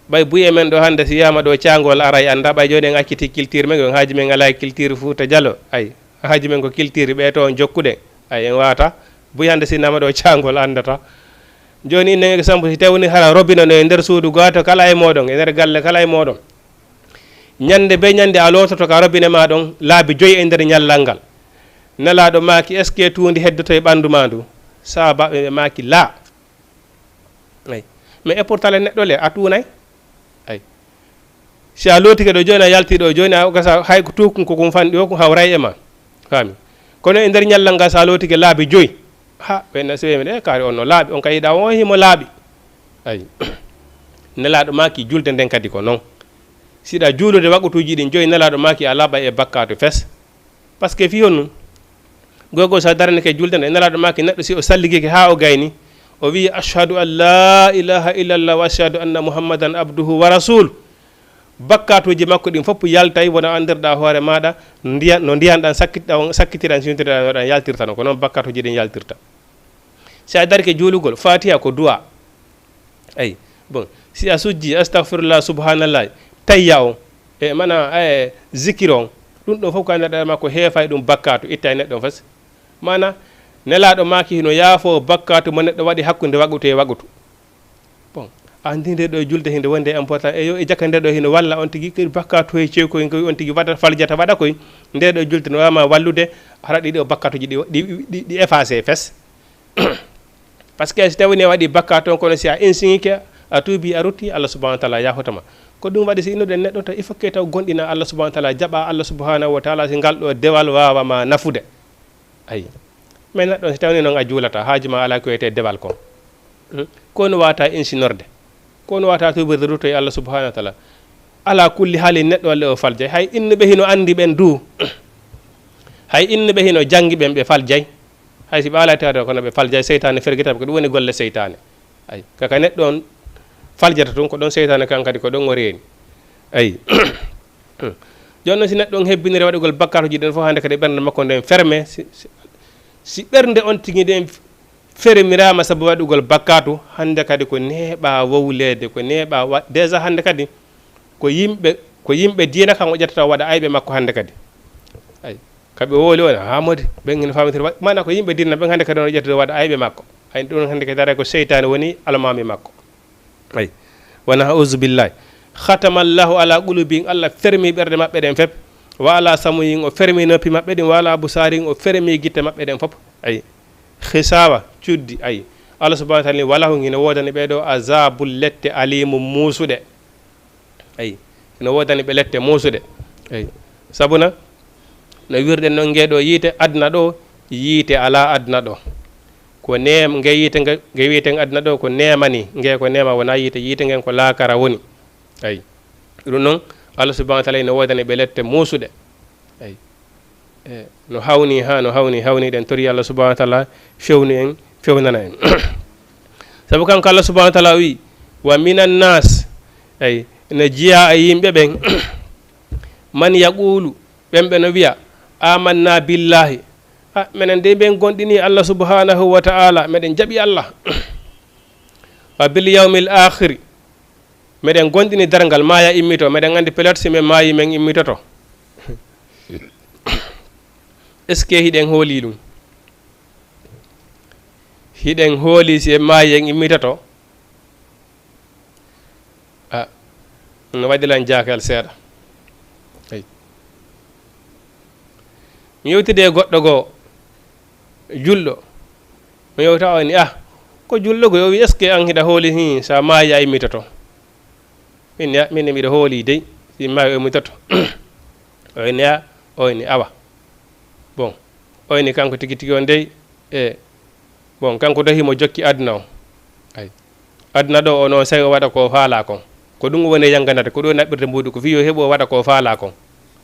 ɓay buye men ɗo hande si yama ɗo caangol ara e anda ɓay joni en acciti culture men haaji men ala culture Fouta Diallo ay haaji men ko culture ɓe to jokkuɗe ay en wata buye hande sinama ɗo caangol andata joni innen exemple si tawni hara robina no e nder suudu goto kala e moɗon e nder galle kala e moɗon ñande be ñande a lototo ka robine ma ɗon laabi 5 e nder ñallal ngal nelaɗo maaki est ce que tuundi heddoto e ɓandu ma ndu sabaɓe maaki la ay mais e pourtant le neɗɗo le a tuunay ay si a lootike ɗo joni a yalti ɗo joni a gasa hay ko tukun kokum fanɗi o ko hawray e ma fami kono e nder ñallal ngal sa lootike laabi 5 ha ɓenna sewi ɗe kaari on no laaɓi on ka yiɗa on himo laaɓi ay nelaɗo maaki julde nden kadi ko noon siɗa juulude waɓutuji ɗin 5 nelaɗo maaki a laaɓa e bakkatu fes par ce que fi hon gogo sa darane ke julde nde nelaɗo maaki neɗɗo si o salligike ha o gayni o wi ashhadu an la ilaha illallah wa ashhadu anna muhammadan abduhu wa rasul bakkatuji makko ɗin fof yaltay wona andirɗa hoore maɗa no ndiyanɗan sakkitiran sintirɗa ɗan yaltirta no ko noon bakkatuji ɗin yaltirta si a darike juulugol fatiha ko duwa ay bon si a sujji astahfirullah subhanallah tayya on e mana e zikir on ɗum ɗo fof ko andirɗa makko heefay ɗum bakkatu itta e neɗɗo fas mana nelaɗo maaki hino yaafo bakkatu mo neɗɗo waɗi hakkude wagutu e wagutu bon andi nde ɗo julde hinde wonde important e yo e jakka nde ɗo hino walla on tigi bakkatu e ceekoy on tigi waɗa faljata waɗa koy nde ɗo julde no wama wallude hara ɗiɗo bakkatuji ɗi effacé fes par ce que si tawini a waɗi bakkatu on kono si a insignike a tuubi a rutti Allah subhanahu wa ta'ala yahotama ko ɗum waɗi si innude neɗɗo taw il faut que taw gonɗina Allah subhanahu wa ta'ala jaɓa Allah subhanahu wa ta'ala si ngal ɗo dewal wawama nafude ayi mais neɗɗo si tawni noon a juulata haaji ma ala ko wiyete dewal kon kono wata insinorde kono wata tuɓirde rutto e Allah subhanahu wa ta'ala ala kulli haali neɗɗo walle o faljay hay innuɓe hino andi ɓen du hay innuɓe hino jangi ɓen ɓe faljay hay si ɓe ala tawde kono ɓe faljay seytane ferguitaɓe ko ɗum woni golle seytane ay kaka neɗɗo on faljata tun ko ɗon seytane kan kadi ko ɗon o reeni ayi joni noon si neɗɗo on hebbiniri waɗugol bakkatuji ɗen fof hande kadi ɓernde makko nden fermé si ɓernde on tigi nden fermirama sabu waɗugol bakkatu hande kadi ko neeɓa wowlede ko neeɓa déjà hande kadi ko yimɓe diina kan o ƴettata waɗa ayɓe makko hande kadi ay kaɓe wowli on hamode ɓen ene famitiri mana ko yimɓe diina ɓen hande kadi on ƴettata waɗa ayɓe makko ay ɗum hande kadi dara ko seytane woni almami makko ay wona auzubillahi khatama llahu ala qulubihim allah fermi ɓerde maɓɓe ɗen fep wa ala samuyin o fermi noppi maɓɓe ɗin wa ala busarin o fermi guitte maɓɓe ɗen fop ay hisawa cuddi ay allah subahana taala ni wala ho ina wodani ɓeɗo azabul lette alimu muusuɗe ay ina wodani ɓe lette muusuɗe ay sabuna no wirɗen noon ngeɗo yiite aduna ɗo yiite ala aduna ɗo ko neem nge yiite nge wiyeten aduna ɗo ko nemani nge ko nema wona yiite yiite ngen ko laakara woni ay ɗum noon allah subahana taala ina wodani ɓe lette muusuɗe ay no hawni ha no hawni ɗen tori allah subahana taala fewni en fewnana en sabu kanko allah subahana taala wi wa minan nas ay no jiya e yimɓe ɓen man yaqulu ɓen ɓe no wiya amanna billahi minen de ɓen gonɗini allah subhanahu wa ta'ala meɗen jaɓi allah wa bil yawmil akhiri meɗen gonɗini dargal maya immito meɗen andi peut-être si men maayi men immitoto est ce que hiɗen hooli ɗum hiɗen hooli si en maayi en immitoto no waɗilan jaakal seeɗa ay mi yewtide e goɗɗo goo julɗo mi yewta o ni ko julɗo go yo wi est ce que an hiɗa hooli hi sa maayi a immitoto minne miɗa hooli dey si maayi o immitoto oyni oyni awa bon oyni kanko tigi tigi on dey bon kanko dahi mo jokki aduna o ay aduna ɗo o noon sawi o waɗa ko faala kon ko ɗum woni yanganata ko ɗo naɓɓirde mbuɗu ko fiyo heeɓo waɗa ko faala kon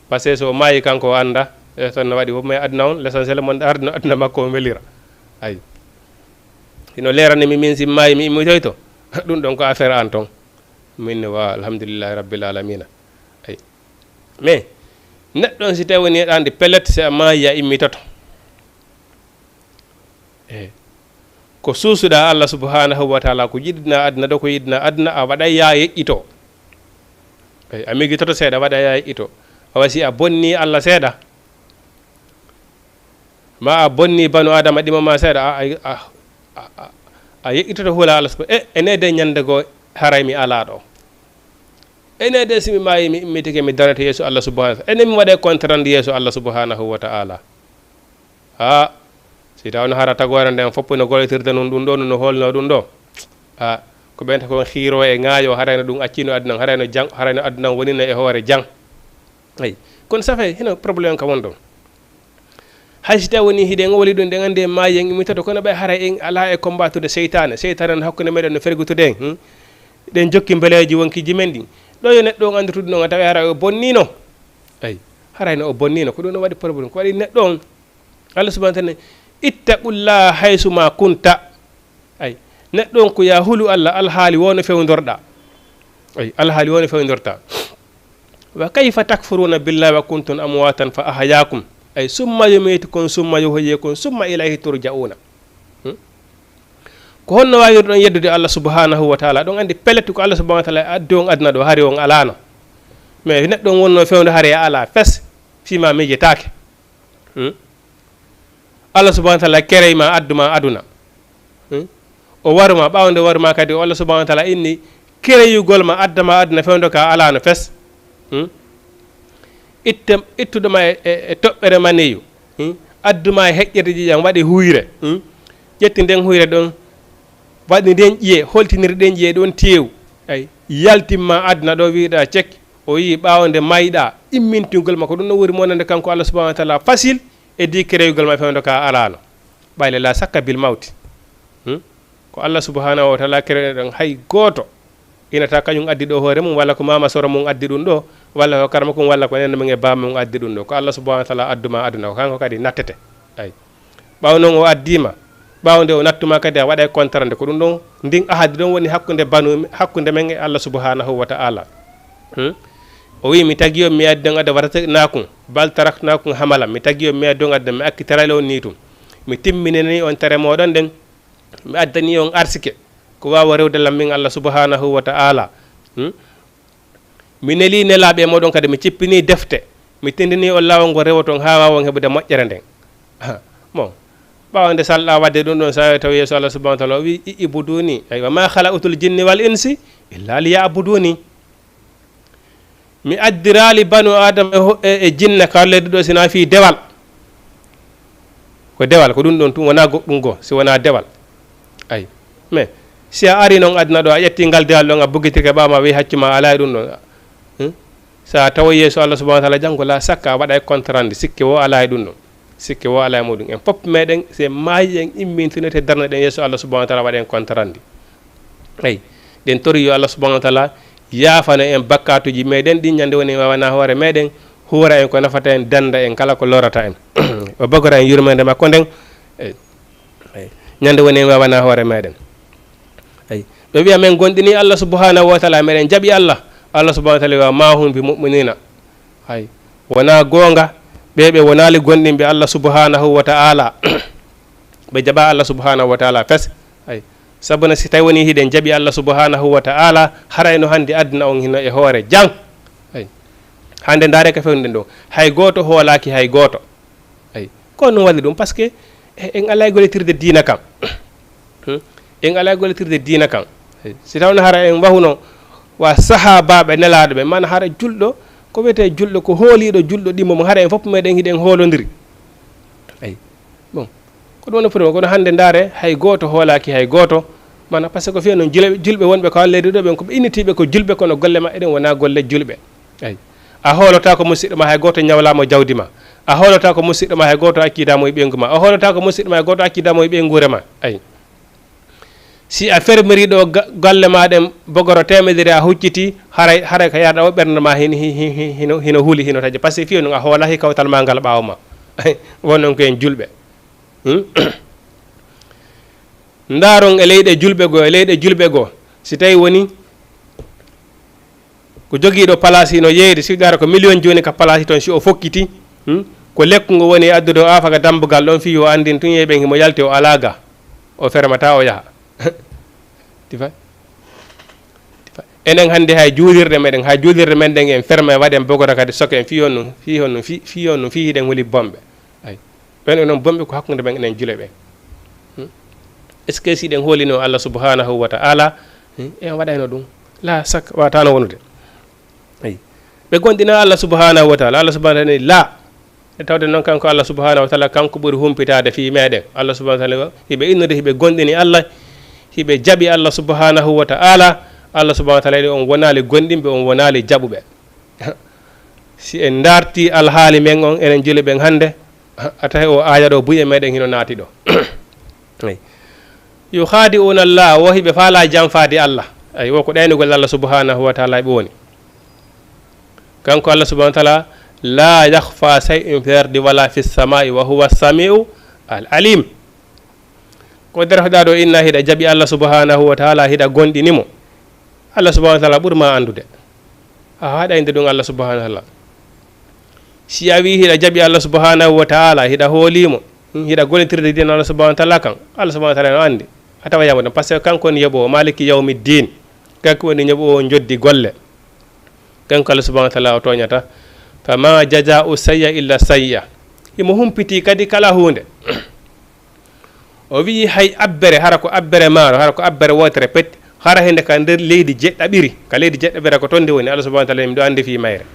par ce que so maayi kanko o anda ton no waɗi fof mais aduna on l' essentiel mon aduna makko o welira ay sino leranimi min si maayi mi immitoyto ɗum ɗon ko affaire an ton minne wa alhamdulillahi rabbil alamina ay mais neɗɗon si tawi woni heɗande pellet si a maayi a immitoto ko suusuɗa allah subhanahu wa taala ko yiɗina aduna ɗo ko yiɗina aduna a waɗay ya yeƴƴito a migitoto seeɗa waɗa ya yeƴƴito a wasi a bonni allah seeɗa ma a bonni banu adama ɗimama seeɗa a yeƴƴitoto huula allah ene de ñande goo haray mi ala ɗo ene de simi maayi mi immitike mi darete yeeso allah subhanahu ene mi waɗe contrande yeeso allah subhanahu wa taala si taw no hara tagore nden fopp no golletirde noon ɗum ɗo no holno ɗum ɗo ko ɓenta kon xiiro e ŋaayo harayno ɗum accino aduna harayno jang harayno aduna wonino e hoore jang ay kono safe heno probléme ka won ɗon hay si tawi woni hiɗen woli ɗum nde andi maayi en immitoto kono ɓe haara en ala e combattude seytane no hakkude meɗen no fergutude en ɗen jokki beleji wonkiji men ɗi ɗo yo neɗɗo on andirtude noon tawi hara o bonnino ay harayno o bonnino ko ɗum no waɗi probléme ko waɗi neɗɗo on allah subahana taala ittaqullah haysuma kunta ay neɗɗo on ko ya hulu allah alhaali wono fewdorɗa ay alhaali wono fewdorta wa kayfa takfuruna billahi wa kuntum amwatan fa ahyakum ay summa yumitukum summa yuhyikum summa ilayhi turja'una ko honno wawir ɗon yeddude allah subhanahu wa taala ɗon andi pelletu ko allah subhanahu wa taala addi on aduna ɗo hari on alano mais neɗɗo on wonno fewde haare ala fes fima mijitake allah subahana taala kereyma adduma aduna o waruma ɓawde waruma kadi allah subahana taala inni kereyugol ma addama aduna fewdo ka alano fes ittuɗoma e toɓɓere maneyu adduma e heƴƴerde jijam waɗi huyre ƴetti nden huyre ɗon waɗi nden ƴiye holtiniri ɗen ƴiye ɗon tew ay yaltimma aduna ɗo wiɗa cek o yi ɓawde mayɗa immintugol ma ko ɗum no wuri monande kanko allah subahana taala facile e di kereyugol ma fewdo ka alano ɓayle la sakka bil mawti ko allah subhanahu wa taala kereyɗo ɗon hay goto inata kañum addi ɗo hoore mum walla ko mama soro mum addi ɗum ɗo walla ko karma kum walla ko nenne mum e bama mum addi ɗum ɗo ko allah subhanahu wa taala adduma aduna ko kanko kadi nattete ay ɓaw noon o addima ɓawde o nattuma kadi a waɗa contrande ko ɗum ɗon ndin ahadi ɗon woni hakkude banu hakkude men e allah subhanahu wa taala o wi mi tagi on mi addi on adda watata nakum bal taraknakum hamalam mi tagi on mi addi on adda mi akkitarale on ni tum mi timminani on tere moɗon nden mi addani on arsike ko wawa rewde lam min Allah subhanahu wa ta'ala mi neli nelaɓe moɗon kadi mi cippini defte mi tindini on lawol ngo rewoton ha wawon heɓude moƴƴere nden bon ɓawde salɗa wadde ɗum ɗon sa taw yeeso Allah subhanahu wa ta'ala wi ibuduni aywa ma khalaqatul jinni wal insi illa liya'buduni mi addirali banu adama e jinne kawlede ɗo sina fi dewal ko dewal ko ɗum ɗon tum wona goɗɗum goo si wona dewal ay mais si a ari noon aduna ɗo a ƴetti ngal dewal ɗon a buggitirke ɓawma wi haccuma ala e ɗum ɗon sa tawa yeeso Allah subhanahu wa ta'ala janggo la sakka a waɗa e contrandi sikke wo ala e ɗum ɗon sikke wo ala e muɗum en pop meɗen se maayi en immintinete darna ɗen yeeso Allah subhanahu wa ta'ala waɗa en contrandi ay ɗen tori yo Allah subhanahu wa ta'ala yaafana en bakkatuji meɗen ɗin ñande woni wawana hoore meɗen huura en ko nafata en danda en kala ko lorata en o bagora en yurmede makko nden ñande woni wawana hoore meɗen ay ɓe wiya men gonɗini Allah subhanahu wa ta'ala meɗen jaaɓi Allah subhanahu wa ta'ala wa mahum bi mu'minina hay wona gonga ɓeɓe wonali gonɗinɓe Allah subhanahu wa ta'ala ɓe jaɓa Allah subhanahu wa ta'ala fes ay sabuna si tawi woni hiɗen jaaɓi Allah subhanahu wa ta'ala harayno hande aduna on hino e hoore jang ay hande ndaare ka fewnuɗen ɗo hay goto hoolaki hay goto ay ko non walli ɗum par ce que en ala golletirde diina kam en ala golletirde diina kam si tawno hara en wahuno wa sahabaɓe nelaɗo ɓe mana hara julɗo ko wiyete julɗo ko hooliɗo julɗo ɗimmo mo hara en fof meɗen hiɗen hoolodiri ay bon ko ɗum woni problème kono hande ndaare hay goto hoolaki hay goto mana par ce que ko fiya noon julɓe wonɓe ko hallede ɗo ɓen koɓe innitiɓe ko julɓe kono golle ma eɗen wona golle julɓe ay a hoolota ko musidɗo ma hay goto ñawlamo jawdi ma a hoolota ko musidɗo ma hay goto akkidamo e ɓeygu ma a hoolota ko musidɗo ma hay goto akkidamo e ɓeygure ma ay si a fermeri ɗo galle maɗen bogoro temedere a hucciti haray ko yarɗa o ɓernde ma hino huuli hino taƴa par ce que fiya noon a hoolahi kawtal ma ngal ɓawa ma wonnon ko en julɓe ndaron e leyɗe julɓe goo si tawi woni ko joguiɗo place no yeyde si gara ko million joni ka place toon si o fokkiti ko lekku ngo woni addude o afaka dambugal ɗon fi o andin tun yeeɓen himo yalti o alaga o fermata o yaha tifa enen hande hay juulirde meɗen hay juulirde men ɗen en ferme waɗen bogora kadi soke en fiyon num fi hiɗen holi bomɓe ay ɓen e noon bomɓe ko hakkude ɓen enen jule ɓen est ce que si ɗen hoolino Allah subhanahu wa ta'ala en waɗayno ɗum la sak watano wonude ay ɓe gonɗina Allah subhanahu wa ta'ala Allah subhanahu wa ta'ala la e tawde noon kanko Allah subhanahu wa ta'ala kanko ɓuri humpitade fi meɗen Allah subhanahu wa ta'ala hiɓe innude hiɓe gonɗini Allah hiɓe jaɓi Allah subhanahu wa ta'ala Allah subhanahu wa ta'ala on wonali gonɗinɓe on wonali jaɓuɓe si en darti alhaali men on enen juli ɓen hande a tawi o aya ɗo buye meɗen hino naati ɗo yo haadi on Allah wo hiɓe faala janfade Allah ay wo ko ɗaynugol Allah subhanahu wa ta'ala ɓe woni kanko Allah subhanahu wa ta'ala la yakhfa shay'un fi ardi wala fi samai wa huwa samiu al alim ko derehoɗa ɗo inna hiɗa jaɓi Allah subhanahu wa ta'ala hiɗa gonɗinimo Allah subhanahu wa ta'ala ɓurma andude a haɗayde ɗum Allah subhanahu wa ta'ala si a wi hiɗa jaɓi Allah subhanahu wa ta'ala hiɗa hoolimo hiɗa gollitirde din Allah subhanahu wa ta'ala kan Allah subhanahu wa ta'ala no andi a tawayamo ɗum par ce que kanko woni yoɓowo maliki yawmi din kanko woni yoɓowo joddi golle kanko Allah subhanahu wa ta'ala o toñata fama jaja'u sayya illa sayya imo humpiti kadi kala hunde o wi hay abbere hara ko abbere maaro hara ko abbere wotere petti hara hende ka nder leydi jeɗɗaɓiri ka leydi jeɗɗaɓira ko toon nde woni Allah subhanahu wa ta'ala miɗo andi fi mayre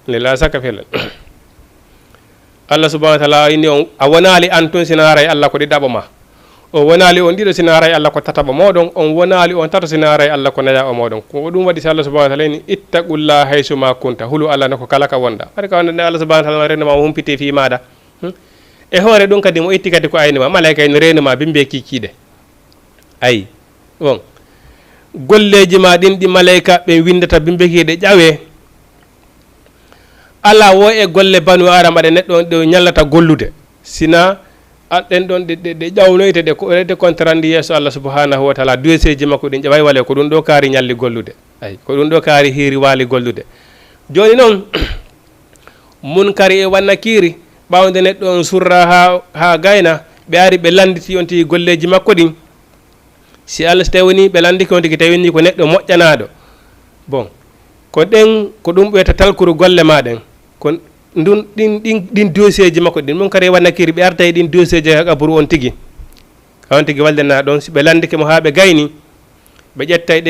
la saka felal Allah subhanahu wa ta'ala inni on a wonali an tun sina haray Allah ko ɗiɗaɓo ma o wonali on ɗiɗo sina haray Allah ko tataɓo moɗon on wonali on tato sina haray Allah ko nayaɓo moɗon ko ɗum waɗi si Allah subhanahu wa ta'ala ni ittaqullah haysuma kunta hulu Allah nako kala ka wonda waɗi ka wonde nde Allah subhanahu wa ta'ala renoma o humpite fi maɗa e hoore ɗum kadi mo itti kadi ko aynima malayika en renuma bimbe kikiɗe ayi bon golleji ma ɗin ɗi malayika ɓe windata bimbekiɗe ƴawe ala wo e golle banu adama ɗe neɗɗo ɗo ñallata gollude sina ɗen ɗon ɗe ƴawnoyte ɗe contrandi yeeso Allah subhanahu wa ta'ala dossier ji makko ɗin ƴaway wale ko ɗum ɗo kaari ñalli gollude ayi ko ɗum ɗo kaari hiiri waali gollude joni noon munkari e wannakiri ɓawde neɗɗo on surra ha gayna ɓe ari ɓe landiti on tigi golleji makko ɗin si Allah so tawi woni ɓe landiki on tigi tawi ni ko neɗɗo moƴƴanaɗo bon ko ɗen ko ɗum ɓeyta talkuru golle maɗen kon ndun ɗin dossier ji makko ɗin ɗum kadi wannakiri ɓe arta e ɗin dossier ji ha kaburu on tigi on tigi waldena ɗon si ɓe landike mo ha ɓe gayni ɓe ƴettay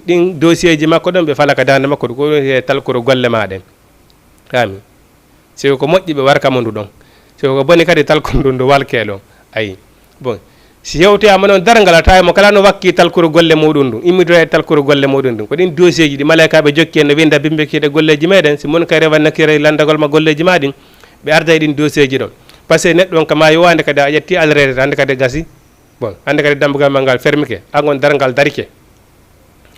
ɗin dossier ji makko ɗon ɓe falaka dande makko ɗo ko e talkuru golle maɗen ami siko ko moƴƴi ɓe warka mo ndu ɗon siko ko boni kadi talkuru ndu ndu walkelo ayi bon si yewtoyama noon dargal a tawimo kala no wakki talkuru golle muɗum ndun immitoya e talkuru golle muɗum ndun ko ɗin dossier ji ɗi malaikaɓe jokki en no winda bimbe kiiɗe golleji meɗen si mon kay rewannakire landagol ma golleji ma ɗin ɓe arda e ɗin dossier ji ɗon par ce que neɗɗo on kama yowande kadi a ƴetti alrede hande kadi gasi bon hande kadi dambugal ma ngal fermike agon dargal darike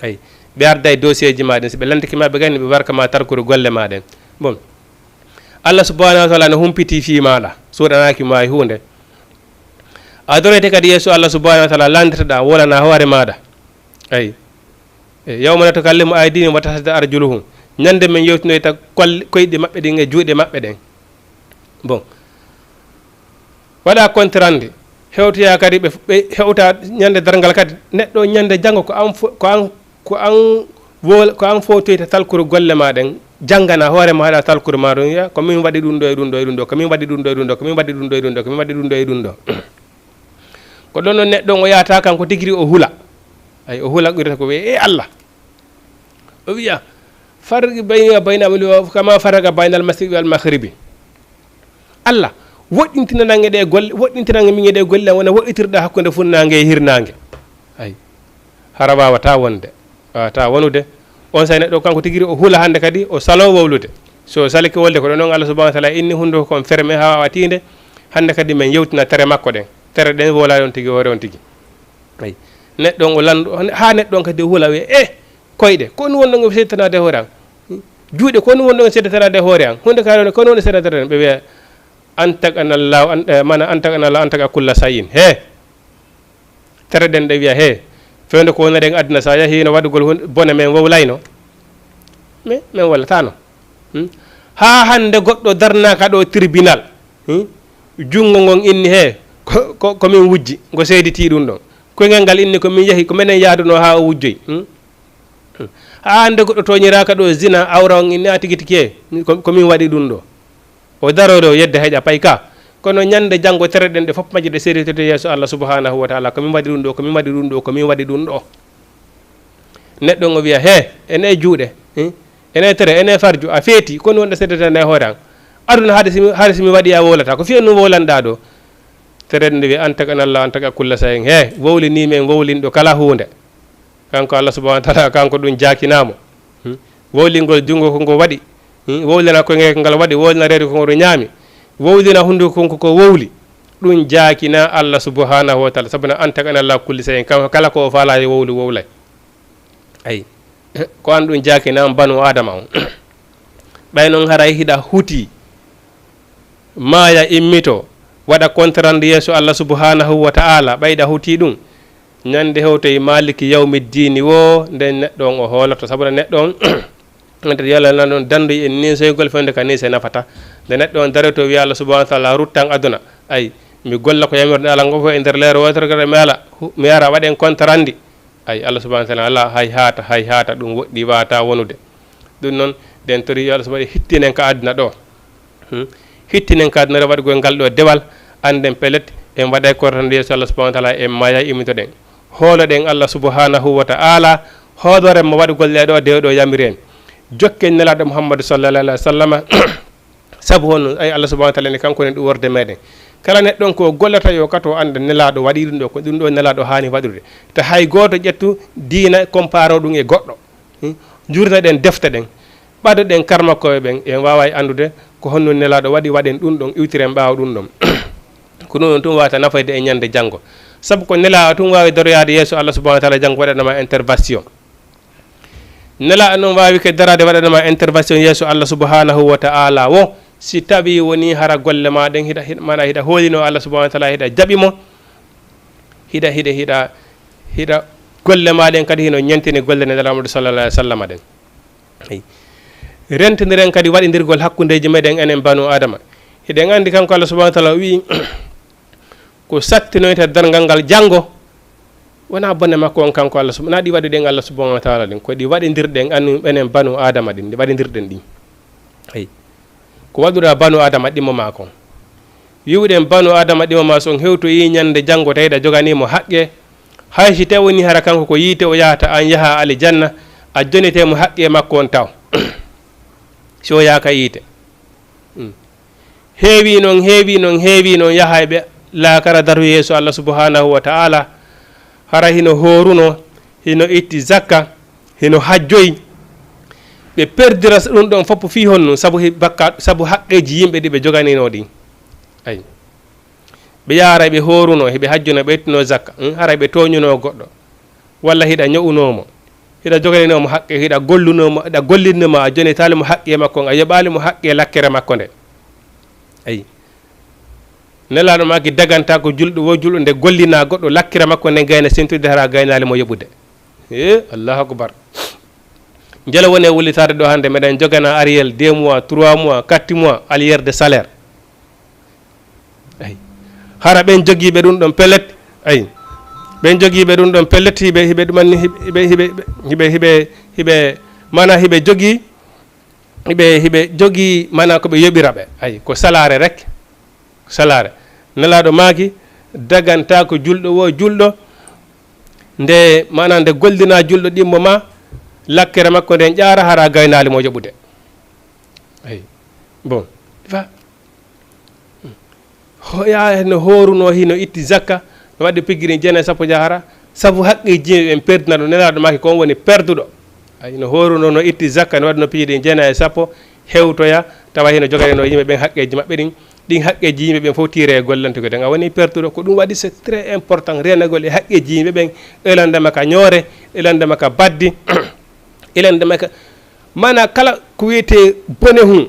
ayi ɓe arda e dossier ji maɗen si ɓe landikima ɓe gani ɓe warka ma talkuru golle maɗen bon Allah subhanahu wa taala no humpiti fi maɗa suuɗanaki ma e hunde adorete kadi yeeso Allah subhanahu wa taala landetoɗa wolana hoore maɗa ayi yawma la tukallimu aydihim wa tashhadu arjuluhum ñande men yewtinoyta koyɗe maɓɓe ɗin e juuɗe maɓɓe ɗen bon waɗa contrande hewtoya kadi ɓe hewta ñande dargal kadi neɗɗo ñande janggo ko an fotoyta talkuru golle maɗen janggana hoorema haɗa talkuru ma ɗum wiya komin waɗi ɗum ɗo e ɗum ɗo e ɗum ɗo komin waɗi ɗum ɗo e ɗum ɗo komin waɗi ɗum ɗo e ɗum ɗo komin waɗi ɗum ɗo e ɗum ɗo ko ɗon noon neɗɗo o yahata kanko tigiri o hula ay o hula ɓirata ko wiye e Allah o wiya farqi bayna kama faraga baynal masiqi wal mahribi Allah woɗɗintinanange ɗe golle woɗɗintinange min e ɗe golle wona woɗɗitirɗa hakkude funnange e hirnange ay hara wawata wonde wawata wonude on say neɗɗo kanko tigiri o hula hande kadi o salo wowlude so saliki wolde ko ɗon noon Allah subhanahu wa taala inni hunde kon ferme ha wawa tinde hande kadi min yewtina tere makko ɗen tere ɗen wolani on tigi hoore on tigi ayi neɗɗo on o landu ha neɗɗo on kadi hula wiye e koyɗe koni wonɗo o seddatanade hoore an juuɗe koni wonɗo o seddatanade hoore an hunde kaɗone kono woni seddatatan ɓe wiya antaganallahu mana antaganallahu antaga kulla sayin he tere ɗen ɗe wiya he fewde ko wonare en aduna sa yahino waɗugol bone men wowlayno min wallatano ha hande goɗɗo darnaka ɗo tribunal jungo ngon inni he komin wujji ngo seediti ɗum ɗon koygal ngal inni komin yahi ko minen yaaduno ha o wujjoyi ha hande goɗɗo toñiraka ɗo zina awra on inni a tigi tigi he komin waɗi ɗum ɗo o darore o yedde heƴa pay ka kono ñande janggo tere ɗen ɗe fof majji ɗe séritede yeeso Allah subhanahu wa taala komin waɗi ɗum ɗo komin waɗi ɗum ɗo komin waɗi ɗum ɗo neɗɗo o wiya he ene juuɗe ene tere ene farju a feeti kono wonɗe seddetane hoore an aduna haade simi waɗi a wolata ko fiya num wolanɗa ɗo tere nde wiya antaganallah antaga kulla sayin he wowlini men wowlinɗo kala hunde kanko Allah subhanahu wa taala kanko ɗum jakinamo wowlingol jungo kongo waɗi wowlina koye ngal waɗi wowlina reedu kongoɗo ñaami wowlina hunduko konko ko wowli ɗum jaakina Allah subhanahu wa taala sabuna antaganallah kulli sayin kanko kala ko o faala e wowli wowlay ayi ko an ɗum jaakinama banu adama on ɓay noon hara hiɗa huuti maaya immito waɗa contrande yeeso Allah subhanahu wa taala ɓayɗa huuti ɗum ñande hewtoye maliki yawmiddini wo nden neɗɗo on o hoolato sabuna neɗɗo on ede yalana ɗon danduy en nisoygol fewde ka ni se nafata nde neɗɗo on dareto wiya Allah subhanahu wa taala ruttan aduna ayi mi golla ko yamirde ala ngo fof e nder leero wotere mi ara waɗen contrandi ay Allah subhanahu wa taala ala hay haata ɗum woɗɗi wata wonude ɗum noon den tori Allah subhanahu hittinen ka aduna ɗo hittinen ka aduna waɗgol ngal ɗo dewal anden pelet en waɗay kortande yeeso Allah subhanahu wa taala en maya immitoɗen hooloɗen Allah subhanahu wa taala hoodore mo waɗgol ɗeɗo dewɗo yamiren jokken nelaɗo Muhammadu sallallahu alaihi wa sallam sabu hon ay Allah subhanahu wa taala ni kanko ne ɗum worde meɗen kala neɗɗon ko gollata yo kato ande nelaɗo waɗi ɗum ɗo ko ɗum ɗo nelaɗo hani waɗude te hay goto ƴettu diina comparo ɗum e goɗɗo jurna ɗen defte ɗen ɓaɗo ɗen karmakkoɓe ɓen en wawa andude ko honno nelaɗo waɗi waɗen ɗum ɗon iwtiren ɓawa ɗum ɗon ko ɗum ɗon tum wawata nafayde e ñande janggo saabu ko nelaɗo tum wawi daroyade yeeso Allah subhanahu wa taala janggo waɗanama intervention nelaɗo noon wawi ke darade waɗanama intervention yeeso Allah subhanahu wa taala wo si tawi woni hara golle maɗen mana hiɗa hoolino Allah subhanahu wa taala hiɗa jaɓimo hiɗa golle maɗen kadi hino ñentini golle ne nelaɗo sallallahu alaihi wa sallam ɗen rentiniren kadi waɗidirgol hakkudeji meɗen enen banu adama hiɗen andi kanko Allah subhanahu wa taala wi ko sattinoyta dargal ngal janngo wona bonne makko on kanko Allah na ɗi waɗiɗen Allah subhanahu wa taala ɗin ko ɗi waɗidirɗen anu enen banu adama ɗin ɗi waɗidirɗen ɗin eyi ko waɗuɗa banu adama ɗimmo ma kon wiwɗen banu adama ɗimmo ma so on hewtoyi ñande janngo tawiɗa joganimo haqqe haysi taw woni hara kanko ko yiite o yahata an yaha aljanna a jonitemo haqqe makko on taw so yaaka yiite heewi noon yaha ɓe laakara daru yeeso Allah subhanahu wa taala hara hino horuno hino itti zakka hino hajjoyi ɓe perdira ɗum ɗon fof fi honno sabu haqqeji yimɓe ɗi ɓe joganino ɗin ayi ɓe yaara ɓe horuno heɓe hajjuno ɓe ittino zakka hara ɓe toñuno goɗɗo walla hiɗa ño'unomo hiɗa joganinomo haqqe hiɗa gollinnomo a jonitalimo haqqe makko a yoɓalimo haqqe lakkere makko nde ayi nelaɗo maki daganta ko julɗo wo julɗo nde gollina goɗɗo lakkira makko nde gayna sentude hara gaynali mo yoɓude allahu akbar jala woni e wullitade ɗo hande meɗen jogana ariel 2 mois 3 mois 4 mois aliére de salaire ayi hara ɓen jogiiɓe ɗum ɗon pellet ayi ɓen jogiiɓe ɗum ɗon pellet hiɓe ɗumanni hiɓe mana hiɓe jogii mana koɓe yoɓira ɓe ayi ko salare rek salare nelaɗo maaki daganta ko julɗo wo julɗo nde mana nde goldina julɗo ɗimmo ma lakkere makko nden ƴaara hara gaynali mo yoɓude ayi bon fa ya no horuno hino itti zakka no waɗi piggiri jene sappo jahara sabu haqqi jimi ɓen perdina ɗo nelaɗo maaki kon woni perduɗo ayi no horuno no itti zakka no waɗi no piggiri jene e sappo hewtoya tawa hino joganino yimɓe ɓen haqqeji maɓɓe ɗin haqqeji yimɓe ɓen fof tire e gollantugo ɗen a woni pertuɗo ko ɗum waɗi c'est très important renagol e haqqeji yimɓe ɓen elandema ka ñoore elandema ka baddi elandema ka mana kala ko wiyete bone hum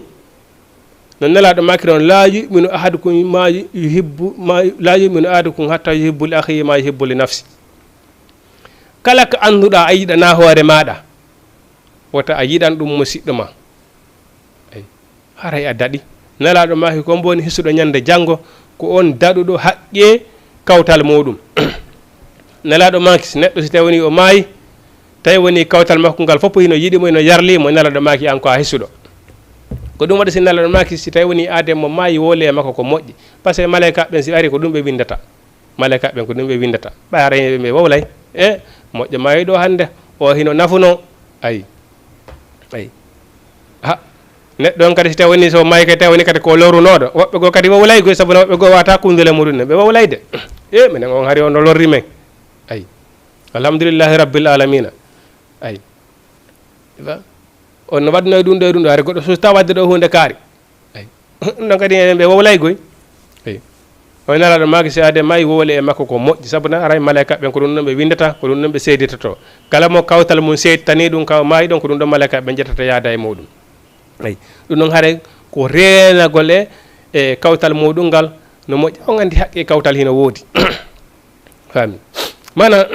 no nelaɗo makki on la yuminu ahadukum la yuminu ahadukum hatta yuhibbu li akhihi ma yuhibbu li nafsi kala ko annduɗa a yiɗana hoore maɗa wota a yiɗan ɗum musidɗo ma ay haray a daɗi nelaɗo maki ko mboni hisuɗo ñande janngo ko on daɗuɗo haqqe kawtal muɗum nelaɗo maki so neɗɗo so tawi woni o maayi tawi woni kawtal makko ngal fof hino yiɗimo hino yarlimo nelaɗo maki an ko a hisuɗo ko ɗum waɗi si nelaɗo maki si tawi woni ademo maayi wole makko ko moƴƴi par ce que malayka ɓen si ari ko ɗum ɓe windata malayka ɓen ko ɗum ɓe windata ɓayara yimɓe ɓe wowlay moƴƴo maayi ɗo hande o hino nafuno ayi ha neɗɗo on kadi so tawi woni so maayi kadi tawi woni kadi ko lorunoɗo woɓɓe goo kadi wowlay goy sabu woɓɓe goo wata kundule muɗum ne ɓe wowlayde minen on hari ono lorri men ayi alhamdulillahi rabbil alamina ayi on no waɗno e ɗum ɗo e ɗum ɗo hari goɗɗo so taw wadde ɗo hunde kaari ayi ɗum ɗon kadi ɓe wowlay goy ayi o nelaɗo maki si ade maayi wowle e makko ko moƴƴi sabu na aray malayka ɓen ko ɗum ɗon ɓe windata ko ɗum ɗon ɓe seeditato kala mo kawtal mum seedtani ɗum kaw maayi ɗon ko ɗum ɗon malayka ɓe jettata yaada e muɗum ayi ɗum ɗon haare ko renagol e kawtal muɗum ngal no moƴƴi on andi haqqe kawtal hino woodi fami mana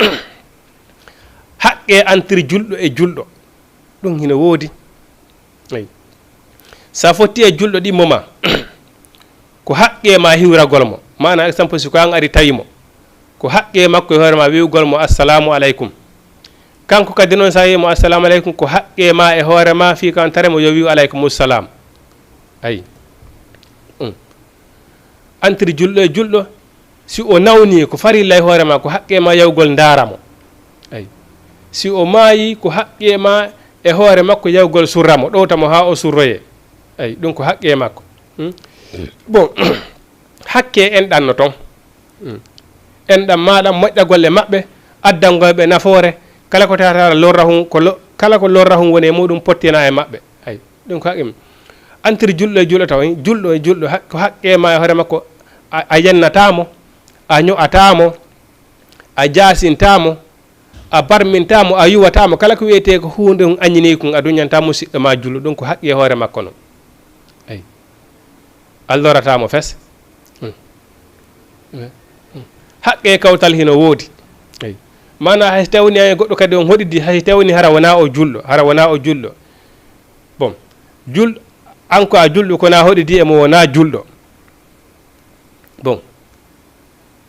haqqe entre julɗo e julɗo ɗum hino woodi ayi sa fotti e julɗo ɗimmo ma ko haqqe ma hiwragol mo mana exemple si ko an ari tawimo ko haqqe makko e hoore ma wiwgol mo assalamu aleykum kanko kadi noon sa wimo assalamu aleykum ko haqqe ma e hoore ma fi kan taremo yo wiw aleykumussalam ayi entre julɗo e julɗo si o nawni ko farilla e hoore ma ko haqqe ma yawgol daramo ayi si o maayi ko haqqe ma e hoore makko yawgol surramo ɗowtamo ha o surroye ayi ɗum ko haqqe makko bon hakke enɗan no toon enɗan maɗa moƴƴa golle maɓɓe addangoɓe nafoore kala ko tawata lorra hum kala ko lorra hum woni e muɗum pottina e maɓɓe ayi ɗum ko haqqe entre julɗo e julɗo taw julɗo e julɗo ko haqqe ma e hoore makko a yennatamo a ño'atamo a jasintamo a barmintamo a yuwatamo kala ko wiyete ko hunde hum añini kum a duñanta musidɗo ma julɗo ɗum ko haqqi e hoore makko noon ayi alloratamo fes haqqe kawtal hino woodi ayi mana hay tawni ay goɗɗo kadi on hoɗidi hay tawni hara wona o julɗo bon julɗo an ko a julɗo kona hoɗidi emo wona julɗo bon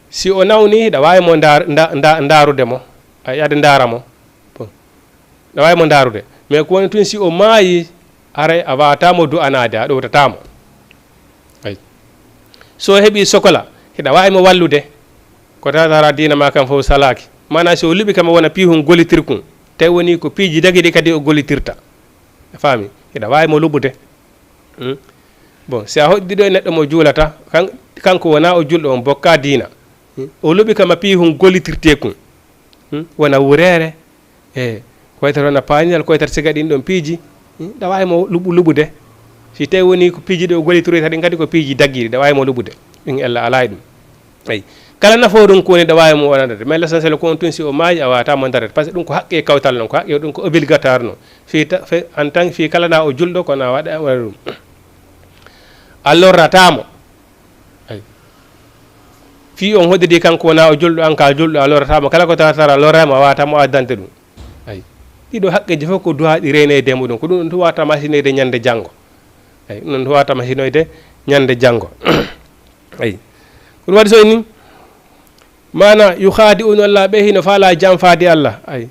si o nawni ɗa wawi mo ndarude mo yade ndara mo bon ɗa wawi mo ndarude mais ko woni tun si o maayi aray a watamo du'anade a ɗowtatamo ay so heeɓi sokola hiɗa wawi mo wallude ko tatara dina ma kam fof salaki mana si o luɓi kam wona pihum gollitirkum tawi woni ko piiji dagui ɗi kadi o gollitirta faami hiɗa wawi mo luɓude bon si a hoɗɗiɗo e neɗɗo mo juulata kanko wona o julɗo on bokka dina o luɓi kam a pihum gollitirtekum wona wurere e koytat wona pañal koytat siga ɗin ɗon piiji ɗa wawi mo luɓude si tawi woni ko piiji ɗi o gollitiroyta ɗin kadi ko piiji daggiɗi ɗa wawi mo luɓude ɗin ella ala e ɗum ayi kala nafo ɗum kowoni ɗa wawi mo wonadade mais l'essentiel ko on tun si o maayi a watamo darade par ce que ɗum ko haqqe kawtal noon ko haqqe ɗum ko obligatoire noon en tant fi kala na o julɗo kono a waɗa waɗa ɗum a lorratamo ayi fi on hoddidi kanko wona o julɗo an ka julɗo a lorratamo kala ko tatara lorrama a watamo addante ɗum ayi ɗiɗo haqqeji fof ko duwaɗi renede muɗum ko ɗum ɗum to wata masinoyde ñande janggo ayi ɗum ɗum to wata masinoyde ñande janggo ayi ko ɗum waɗi so ni mana yukhadi'una Allah ɓe hino faala janfade Allah ay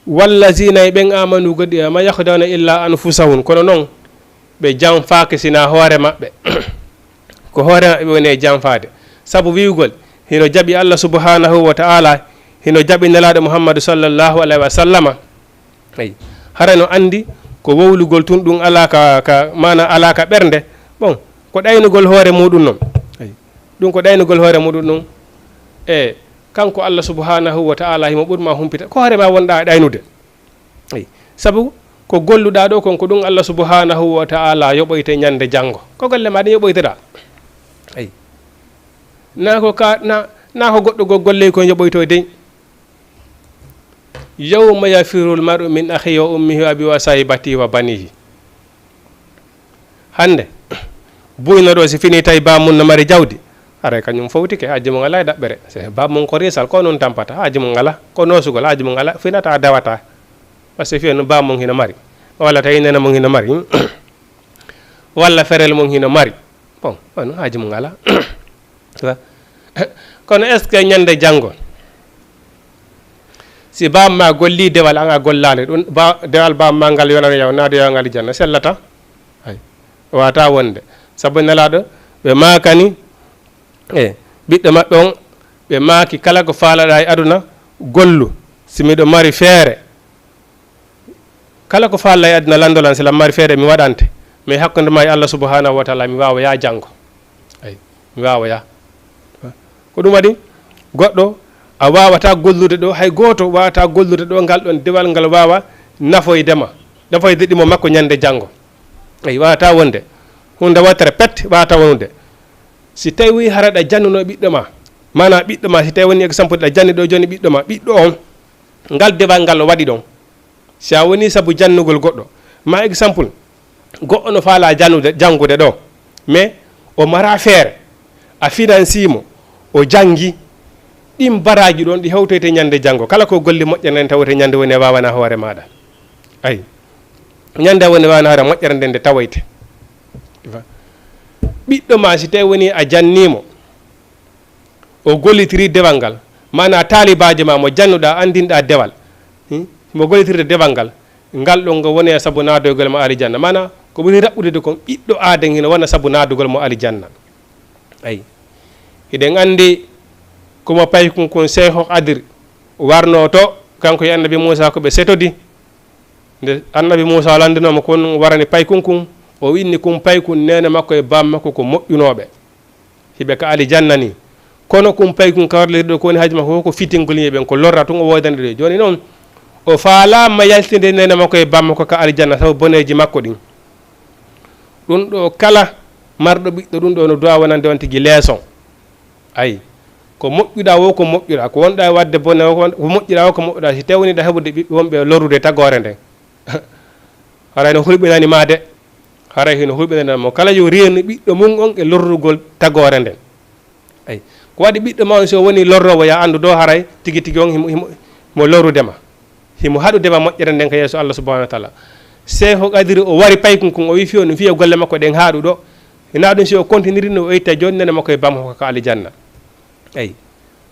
wallazina ɓen amanu godi ma yakhdawna illa anfusahum kono noon ɓe janfake sina hoore maɓɓe ko hoore maɓɓe woni janfade sabu wiwgol hino jaɓi Allah subhanahu wa ta'ala hino jaɓi nelaɗo Muhammadu sallallahu alaihi wa sallama ay hara no andi ko wowlugol tun ɗum ala ka mana ala ka ɓernde bon ko ɗaynugol hoore muɗum noon ay ɗum ko ɗaynugol hoore muɗum ɗum e kanko Allah subhanahu wa ta'ala himo ɓurma humpita ko hoore ma wonɗa ɗaynude ay sabu ko golluɗa ɗo kon ko ɗum Allah subhanahu wa ta'ala yoɓoyte ñande janggo ko golle ma ɗe yoɓoyteɗa ay na ko goɗɗo go golle ko yoɓoyto dey yawma yafiru l mar'u min akhihi wa ummihi wa abi wa sahibatihi wa banihi hande buyno ɗo si fini tawi bamum no mari jawdi aray kañum fawtike haji mum ala e ɗaɓɓere se bamum ko risal ko noon tampata haji mum ala ko nosugol haji mum ala finata dawata par ce que fiya no bamum hino mari walla tawi nene mum hino mari walla ferel mum hino mari bon on haji mum ala kono est ce que ñande janggo si bamma golli dewal anga gollale ɗum dewal bamma ngal yonano yaw naade yawngal janna sellata ay wata wonde sabu nelaɗo ɓe makani e ɓiɗɗo maɓɓe on ɓe maaki kala ko faalaɗa e aduna gollu si miɗo mari feere kala ko faalla e aduna landolan sila mari feere mi waɗante mais hakkude ma e Allah subhanahu wa ta'ala mi wawa ya janggo ay mi wawa ya ko ɗum waɗi goɗɗo a wawata gollude ɗo hay goto wawata gollude ɗo ngal ɗon dewal ngal wawa nafoydema nafoyde ɗimo makko ñande janggo ay wawata wonde hunde wattere pet wawata wonude si tawi haraɗa jannuno ɓiɗɗo ma mana ɓiɗɗo ma si tawi woni exemple ɗa janni ɗo joni ɓiɗɗo ma ɓiɗɗo on ngal dewal ngal o waɗi ɗon si a woni saabu jannugol goɗɗo ma exemple goɗɗo no faala janngude ɗo mais o mara feere a financimo o janggi ɗin baraji ɗon ɗi hewtoyte ñande janggo kala ko golli moƴƴere nden tawete ñande woni e wawana hoore maɗa ayi ñande woni wawana hoore moƴƴere nden nde tawoyte ɓiɗɗo ma si tawi woni a jannimo o gollitiri dewal ngal mana talibaji ma mo jannuɗa andinɗa dewal mo gollitirde dewal ngal ngal ɗon ngo woni e saabu nadoygol mo alijanna mana ko ɓuri raɓɓude kon ɓiɗɗo aden hino wona saabu nadugol mo alijanna ayi eɗen andi komo paykun kon seyho adir warno to kanko e annabi Moussa ko ɓe setodi nde annabi Moussa landinoma kon warani paykun kun o winni kum paykun nene makko e bam makko ko moƴƴunoɓe hiɓe ka alijanna ni kono kum paykun kawarlirɗo ko woni haji makko ko fitingol yiɓen ko lorra tun o wodani ɗo joni noon o faalama yaltinde nene makko e bam makko ka alijanna sabu boneji makko ɗin ɗum ɗo kala marɗo ɓiɗɗo ɗum ɗo no duwa wonande on tigui leeson ayi ko moƴƴuɗa wo ko moƴƴuɗa ko wonɗa e wadde bone ko moƴƴuɗa wo ko moƴƴuɗa si tawi woniɗa heɓude ɓiɓɓe wonɓe lorrude tagore nden haray no hulɓinani ma de haray hino hulɓinanimo kala yo reenu ɓiɗɗo mum on e lorrugol tagore nden ayi ko waɗi ɓiɗɗo ma on so woni lorrowo ya andu ɗo haray tigui tigui on himo lorrudema himo haɗudema moƴƴere nden ko yeeso Allah subhanahu wa taala seho qadiri o wari paykun kon o wi fiyo no fiya golle makko ɗen haaɗu ɗo hina ɗum si o continue no o itta joni nene makko e bam ko alijanna ayi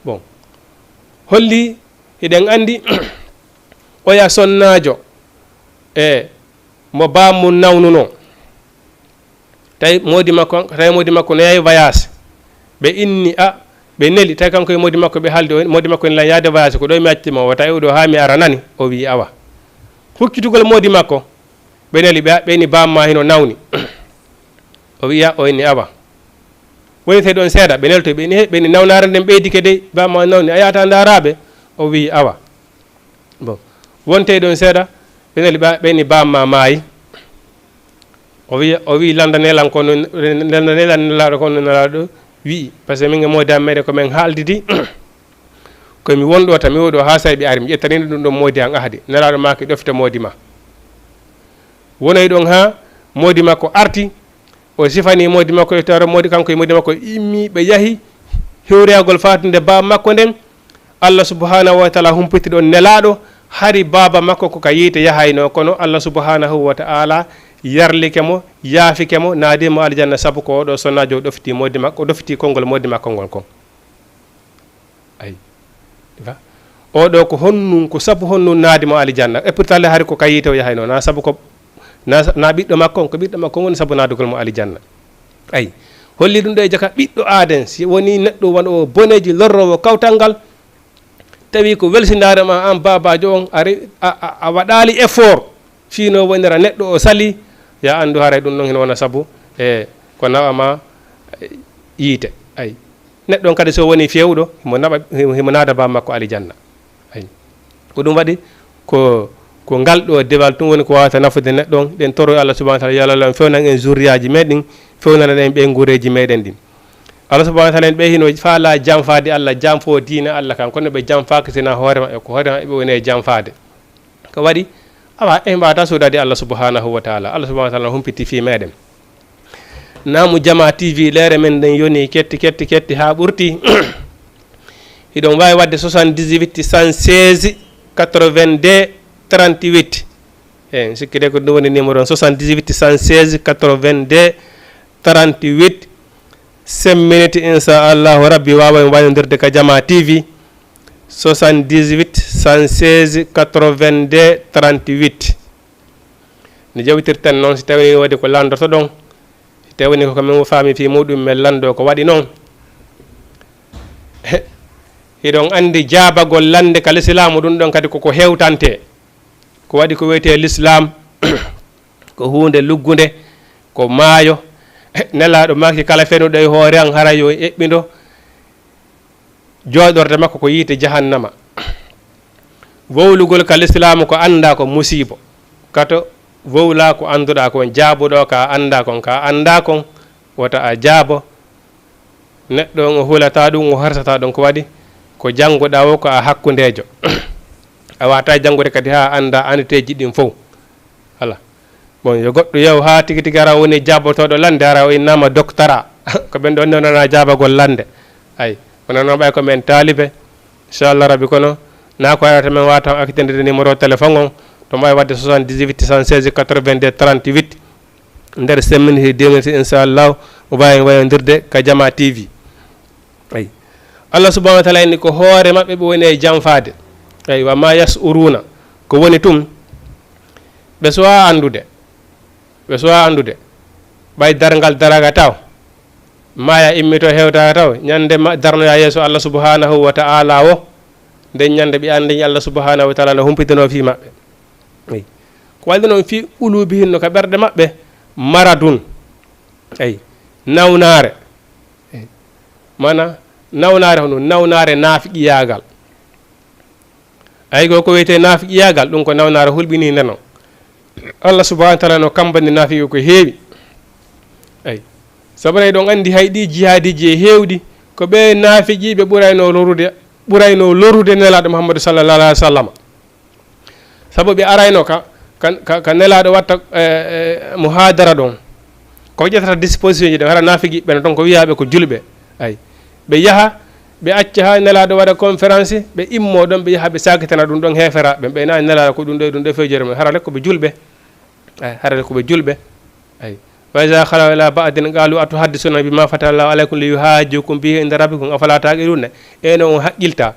bon holli hiɗen andi oya sonnajo mo bamum nawnuno tawi modi makko no yahi voyage ɓe inni ɓe neli tawi kanko e modi makko ɓe haalde modi makko ne lan yaade voyage ko ɗo mi accima o tawi oɗo ha mi ara nani o wi awa huccitugol modi makko ɓe neli ɓeni bamma hino nawni o wiya o inni awa woni tawi ɗon seeɗa ɓe nelto ɓeni nawnare nden ɓeydike dey bamma nawni a yahata daraɓe o wi awa bon wonte ɗon seeɗa ɓe neli ɓeni bamma maayi o wi landanelan kono landanelaɗo kono nelaɗo wi par ce que min e modiyam meɗen komin haaldidi komi wonɗo tan mi woɗo ha sayi ɓe ari mi ƴettanino ɗum ɗon modi an ahdi nelaɗo ma ki ɗofta modi ma wonoy ɗon ha modi makko arti o sifani modi makko e tawre modi kanko e modi makko immi ɓe yahi hewreyagol fatude baba makko nden Allah subhanahu wa taala humpiti ɗon nelaɗo hari baba makko ko ka yiite yahayno kono Allah subhanahu wa taala yarlike mo yaafike mo naadimo aljanna sabu ko oɗo sonnajo o ɗofti modi makko o ɗofti konngol modi makko ngol kon ayi oɗo ko honnum ko sabu honnum naadimo aljanna e pourtant le hari ko ka yiite o yahayno na sabu ko na ɓiɗɗo makko on ko ɓiɗɗo makko woni sabu naadugol mo aljanna ayi holli ɗum ɗo e jaka ɓiɗɗo aaden si woni neɗɗo wano o boneji lorrowo kawtal ngal tawi ko welsinare ma an babajo on a waɗali effort fino wonira neɗɗo o sali ya andu haray ɗum ɗon hino wona sabu ko nawama yiite ayi neɗɗo on kadi so woni fewɗo himo naada baba makko aljanna ayi ko ɗum waɗi ko ngal ɗo dewal ɗum woni ko wawata nafude neɗɗo on ɗen toro Allah subahana taala yallah fewnan en zuriyaji meɗen fewnana en ɓe guureji meɗen ɗin Allah subahana taala en ɓe hino faala janfade Allah janfo diina Allah kan kono ɓe janfaka sina hoore maɓɓe ko hoore maɓɓe woni e janfade ko waɗi awa en mbawata sodade Allah subhanahu wa taala Allah subahana taala humpiti fi meɗen namu jama tv leere men nden yoni ketti ha ɓurti hiɗon wawi wadde 78 116 82 38 sikkide ko ɗum woni numéro 78 116 82 38 5 minutes inchallahu rabbi wawa en wayodirde ka jama tv 78 116 82 38 ne jawtirten noon si tawini wodi ko landoto ɗon si tawini ko min faami fi muɗum men lando ko waɗi noon hiɗon andi jabagol lande ka l'islamu ɗum ɗon kadi koko hewtante ko waɗi ko wiyete l'islam ko hunde luggude ko maayo nelaɗo makki kala fenuɗo e hoore an hara yo eɓɓindo jooɗorde makko ko yiite jahannama wowlugol ka l'islam ko anda ko musibo kato wowla ko anduɗa kon jaabuɗo ka anda kon wota a jaabo neɗɗo on o hulata ɗum o harsata ɗon ko waɗi ko jannguɗa o ko a hakkundejo a wata janngude kadi ha anda aniteji ɗin fof ala bon yo goɗɗo yew ha tigi tigi ara woni jabbotoɗo lande ara o innama doctora ko ɓen ɗon nonana jabagol lande ayi kono noon ɓay ko men taalibe inchallah rabbi kono na ko arata men wata akkitinde numéro téléphone on to mbawi wadde 78 116 82 38 nder semmini 2 minutes inchallah o mbawi wayodirde ka jama tv ayi Allah subhanahu wa taala inni ko hoore maɓɓe ɓe woni e janfade ayi wa ma yasuruna ko woni tum ɓe sowa andude ɓay dargal daraga taw maya immito hewtaka taw ñande darnoya yeeso Allah subhanahu wa ta'ala o nden ñande ɓe andi Allah subhanahu wa ta'ala no humpitino fi maɓɓe ayi ko walde noon fi ulubi hinno ka ɓerde maɓɓe maradun ayi nawnare mana nawnare hono nawnare naafiqiyagal ayi ko wiyete naafiqiyagal ɗum ko nawnare hulɓini nde noon Allah subhanahu wa ta'ala no kambani naafiqi ko heewi ayi sabu ɗon andi hayɗi jihadiji e heewɗi ko ɓe naafiqiɓe ɓurayno lorude nelaɗo Muhammadu sallallahu alaihi wa sallam sabu ɓe arayno ka nelaɗo watta muhadara ɗon ko ƴettata disposition ji ɗe hara naafiqiɓe no ton ko wiyaɓe ko julɓe ayi ɓe yaha ɓe acca ha nelaɗo waɗa conférence ɓe immo ɗon ɓe yaha ɓe sakitana ɗum ɗon heferaɓe ɓeyna nelaɗo ko ɗum ɗo fejere mum harale koɓe julɓe ay harale koɓe julɓe ay wa iza khala ila ba'din qalu atuhaddisuna bima fatalla alaykum li yuhajjukum bihi inda rabbikum afala taqiluna eno on haqqilta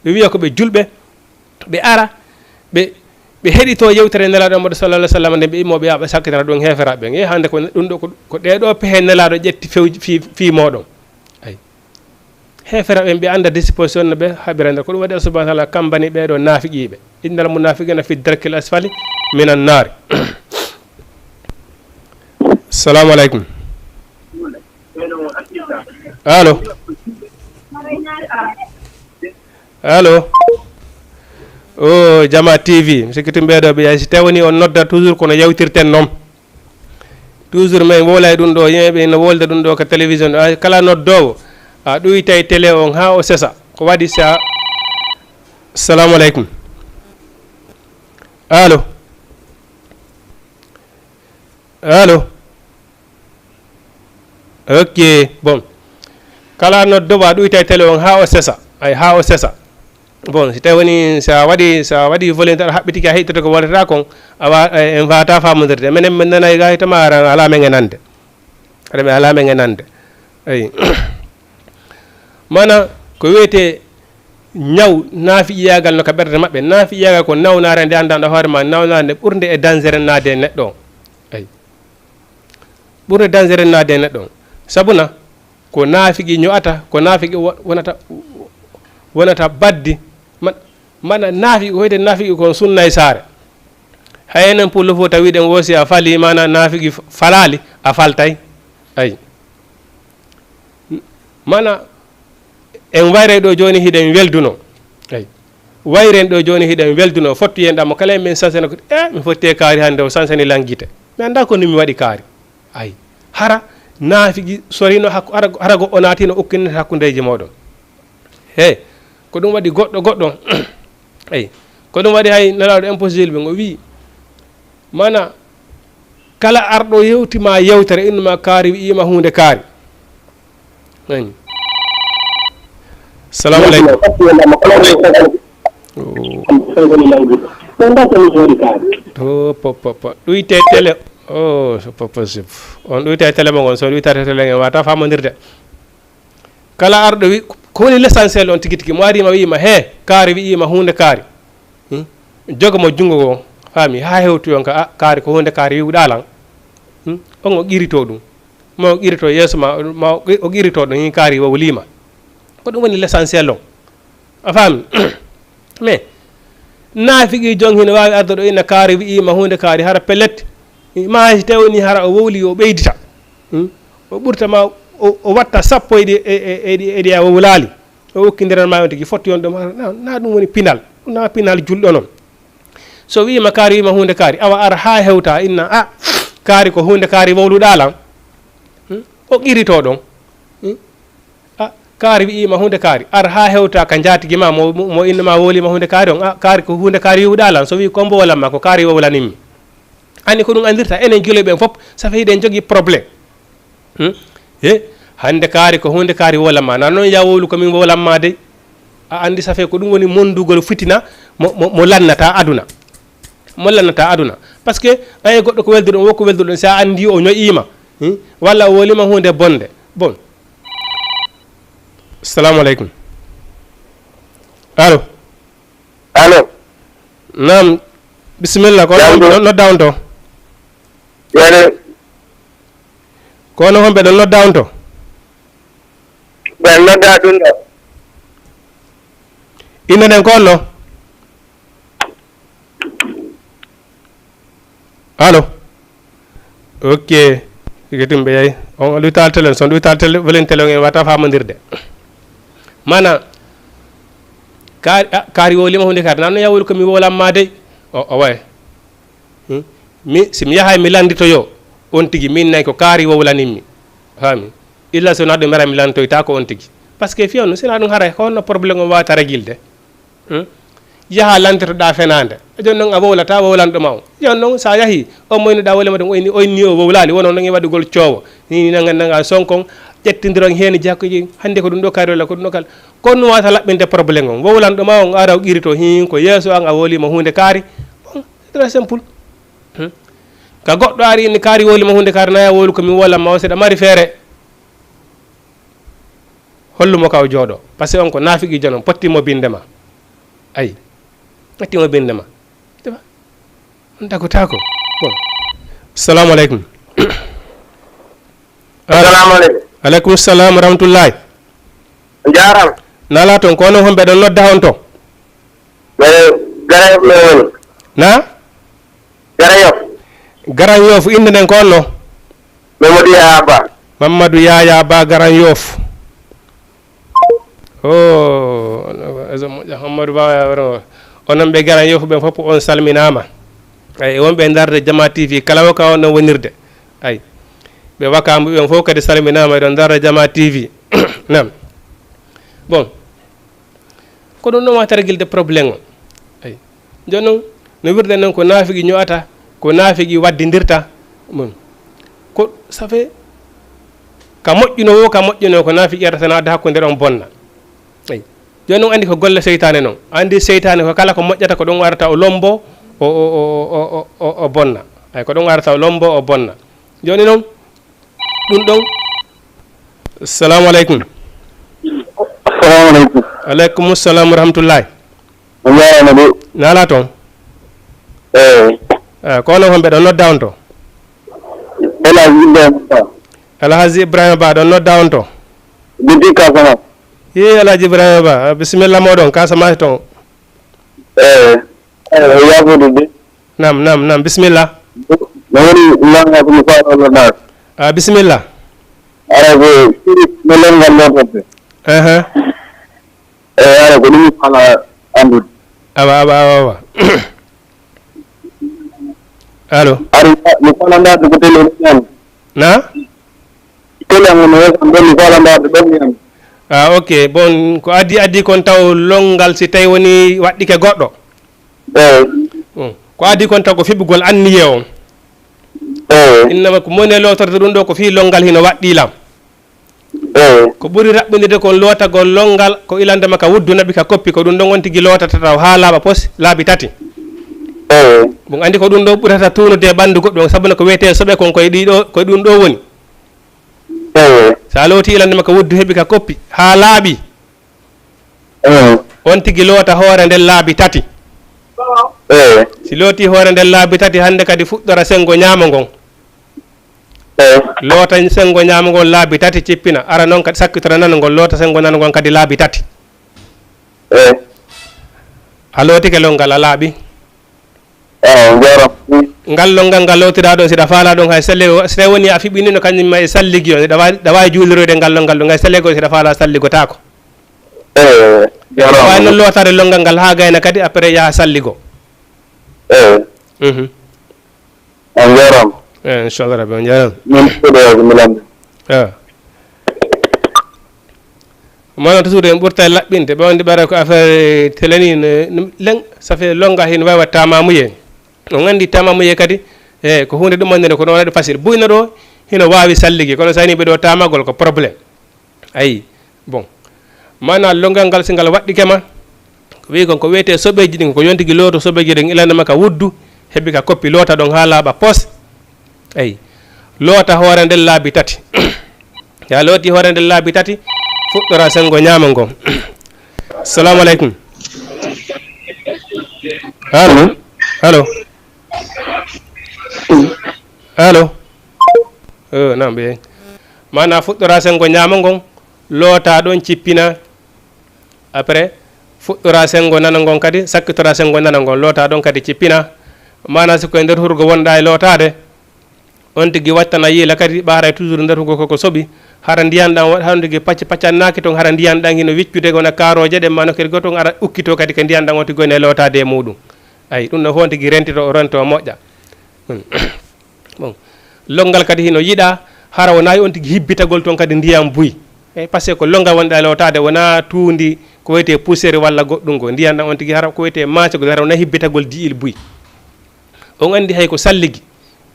be wiya ko be julbe be ara be heɗito yewtere nelaɗo Muhammad sallallahu alaihi wasallam nde ɓe immoɓe yaɓa sakkitana ɗum heferaɓe nge hande ko ɗum ɗo ko ɗeɗo pehe nelaɗo ƴetti fi moɗon ay heferaɓe ɓe anda disposition no ɓe haɓirande ko ɗum waɗi subhanahu wa ta'ala kambani ɓeɗo nafiqiɓe innal munafiqina fi darkil asfali minan nar assalamu aleykum allo Jama TV sikiti mbeɗo ɓe si tawni on nodda toujours kono yawtirten noon toujours min wolay ɗum ɗo yimɓe no wolda ɗum ɗo ko télévision kala noddowo a ɗoyta télé on ha o sesa ko waɗi sa assalamu aleykum allo ok bon kala noddowo a ɗoyta télé on ha o sesa ay ha o sesa bon si tawni sa waɗi volonté aɗa haɓɓitiki a heɗtoto ko wollata kon awa en fata famodirde minen min nanayi ga tama ara ala men e nande aɗa ɓe ala men e nande ayi mana ko wiyete ñaw naafi iyagal no ka ɓerde maɓɓe naafi iyagal ko nawnare nde andanɗo hoore ma nawnare nde ɓurde e danger nade e neɗɗo o ayi ɓurde danger nade e neɗɗo o sabuna ko naafigi ño'ata ko naafigi wonata baddi mana naafi ko hoyde naafigi kon sunna e saare hay enen pullo fof tawiɗen woosi a fali mana naafigi falali a faltay ayi mana en wayre ɗo joni hiɗen welduno ayi wayren ɗo joni hiɗen welduno fottu yen ɗammo kala min sansene ko mi fotti kaari hande o sansani langguite mi anda ko nimi waɗi kaari ayi hara naafigi sorino hara go o naatino ukkinnete hakkudeji moɗon hey ko ɗum waɗi goɗɗo eyi ko ɗum waɗi hay nelaɗo impossible ɓe ngo wi mana kala arɗo yewtima yewtere innuma kaari wiima hunde kaari ani assalamu aleykum to pop ɗuyte télé c'est pas possible on ɗuyte télé mo gon so ɗuytate télé en wata famodirde kala arɗo wi ko woni l'essentiel on tigi tigi mo arima wiima he kaari wiima hunde kaari jogo mo jungo go faami ha hewtu on ka kaari ko hunde kaari wiwɗalan on o qirito ɗum ma o qirito yeeso ma o qirito ɗum hin kaari wowlima ko ɗum woni l'essentiel on a faami mais naafigi jong hino wawi arde ɗo inna kaari wiima hunde kaari hara pellet ma si tawni hara o wowli o ɓeydita o ɓurta ma o watta sappo eɗi a wowlali o hokkidiran ma on tigi fotti on ɗum na ɗum woni pinal na pinal julɗo noon so wima kaari wima hunde kaari awa ara ha hewta inna a kaari ko hunde kaari wowluɗalan o qirito ɗon a kaari wiima hunde kaari ara ha hewta ka jatigui ma mo innama wowlima hunde kaari on a kaari ko hunde kaari wiwɗalan so wi kombo wolanma ko kaari wowlanimmi anni ko ɗum andirta enen juuloɓen foof safa hiɗen jogui probléme hande kaari ko hunde kaari wolanma na noon ya wowlu komin wolanma dey a andi safe ko ɗum woni mondugol fitina mo lannata aduna par ce que ayi goɗɗo ko welduɗo on wokko welduɗo sa andi o ñoƴima walla o wolima hunde bonde bon assalamu aleykum allo nam bisimilla ko nodda on to kono homɓe ɗon nodda on to ɓen nodda ɗum ɗo inde nden ko onno allo ok iketum ɓe yayi on ɗuytal télé son ɗuytal télé volen télé en wata famodirde mana kaari wowlima hunde kaari nanno yawol komi wolanma dey o way simi yahay mi landitoyo on tigi min nayi ko kaari wowlaninmi fami illa so naɗo mera mi lantoyta ko on tigi par ce que fiyonno sina ɗum haray honno probléme o wawata régilde yaha lantitoɗa fenade joni noon a wowlata wowlanɗoma o joni noon sa yahi o moynoɗa wolema ɗum oyni o wowlali wono noon e waɗugol coowo ni naga sonkon ƴettodiron hen jakkoji hande ko ɗum ɗo kaari walla ko ɗum ɗo kala kono wata laɓɓinde probléme on wowlanɗoma on ara o qirito hin ko yeeso an a wolima hunde kaari bon très simple ka goɗɗo ari ni kaari woli mo hunde kaari naya woli komi wolanma o seeɗa mari feere hollumo ka o jooɗo par ce que on ko naafiqijo noon pottimo bindema ayi pottimo bindema on dagotako bon assalamu aleykum assalamu aleykum aleykum salam rahmatullahi jaram nala toon ko onon homɓe ɗon nodda on to Garayof me woni na Garayof Garan Yoff inde nden ko on no Mamadou Yaya Ba Mamadou Yaya Ba Garan Yoff o moƴƴa Mamadou Ba onon ɓe Garan Yoff ɓen fof on salminama ay wonɓe darde Jama TV kala wo ka on ɗon wonirde ay ɓe Wakamu ɓen fof kadi salminama eɗon darde Jama TV nam bon ko ɗum ɗon watara guilde probléme o ay joni noon no wirde noon ko naafigi ño'ata ko naafigi waddidirta mon ko ça fait ka moƴƴuno wo ka moƴƴuno ko naafigi ƴerata tan adda hakkude ɗon bonna ay joni noon andi ko golle seytane noon andi seytane ko kala ko moƴƴata ko ɗum warata o lombo o bonna ay ko ɗum warata o lombo o bonna joni noon ɗum ɗon assalamu aleykum assalamu aleykum aleykum salam wa rahmatullahi on jarama de nala toon ko onon homɓe ɗon nodda on to Alhaji Ibrahima Ba ɗon nodda on to biddi Casamance Alhaji Ibrahima Ba bisimilla moɗon Casamance toon yafude de nam bisimilla no woni langa ko mi faɗoɗoɗa bisimilla ara ko no lengal lotorde ara ko ɗum fala andude awa allo ari mi falandade ko tele ñami na tele mo no wesa ɗon mi falandade ɗon ñami ok bon ko addi kon taw longal si tawi woni waɗɗike goɗɗo ko addi kon taw ko fiɓugol anniye on innama ko moni e lotorde ɗum ɗo ko fi longal hino waɗɗilam ko ɓuri raɓɓinide kon lootagol longal ko ilandema ka wuddu naɓi ka koppi ko ɗum ɗon wontigui lootata taw ha laaɓa pos laabi tati bon andi ko ɗum ɗo ɓurata tunude e ɓanndu goɗɗo sabuna ko wiyete soɓe kon koye ɗum ɗo woni sa looti ilandema ko wuddu heeɓi ka koppi ha laaɓi on tigui loota hoore nden laabi tati si looti hoore nden laabi tati hande kadi fuɗɗora sengo ñaamo ngon loota sengo ñaamo ngon laabi tati cippina ara noon kadi sakkitora nano ngol loota sengo nano ngon kadi laabi tati a lootike longal a laaɓi ngal longal ngal lowtira ɗon siɗa faala ɗon hay salligo so tawi woni a fiɓinino kañumma e salligi o ɗa wawi juuliroyde ngal longal ɗum hay salligo siɗa faala salligotako wawi noon lootade longal ngal ha gayna kadi après yaha salligo on jarama inchallah rabbi on jarama mono toujours en ɓurta laɓɓinde ɓe wonde ɓara ko affaire teleni leng ça fait longa hin wawi watta mamuye on andi tamamuye kadi ko hunde ɗumannede ko ɗon waɗi facile buyno ɗo hino wawi salligi kono sani ɓe ɗo tamagol ko probléme ayi bon mana longal ngal si ngal waɗɗikema ko wi kon ko wiyete soɓeji ɗin ko yontigui looto soɓeji ɗin ilandema ka wuddu heeɓi ka koppi loota ɗon ha laaɓa pos ayi loota hoore nden laabi tati ya looti hoore nden laabi tati fuɗɗora sengo ñaama ngo assalamu aleykum allo nam ɓe mana fuɗɗora sengo ñaama ngon loota ɗon cippina après fuɗɗora sengo nana ngon kadi sakkitora sengo nana ngon loota ɗon kadi cippina mana si koye nder hurgo wonɗa e lootade on tigui wattana yiila kadi ɓaara toujours nder hurgo koko soɓi hara ndiyan ɗan hano tigui paccannaki toon hara ndiyan ɗan hino wiccude gona karoje ɗe mano kadi goto ara ukkito kadi ko ndiyan ɗan on tigui gone lootade e muɗum ayi ɗum ɗo fo on tigui rentito o rento moƴƴa bon longal kadi hino yiiɗa hara wonayi on tigui hibbitagol toon kadi ndiyam buuyi eyyi par ce que ko longal wonɗa e lootade wona tuundi ko wiyete poussiére walla goɗɗum go ndiyan ɗan on tigui hara ko wiyete macegol hara wona hibbitagol diil buuyi on andi hay ko salligi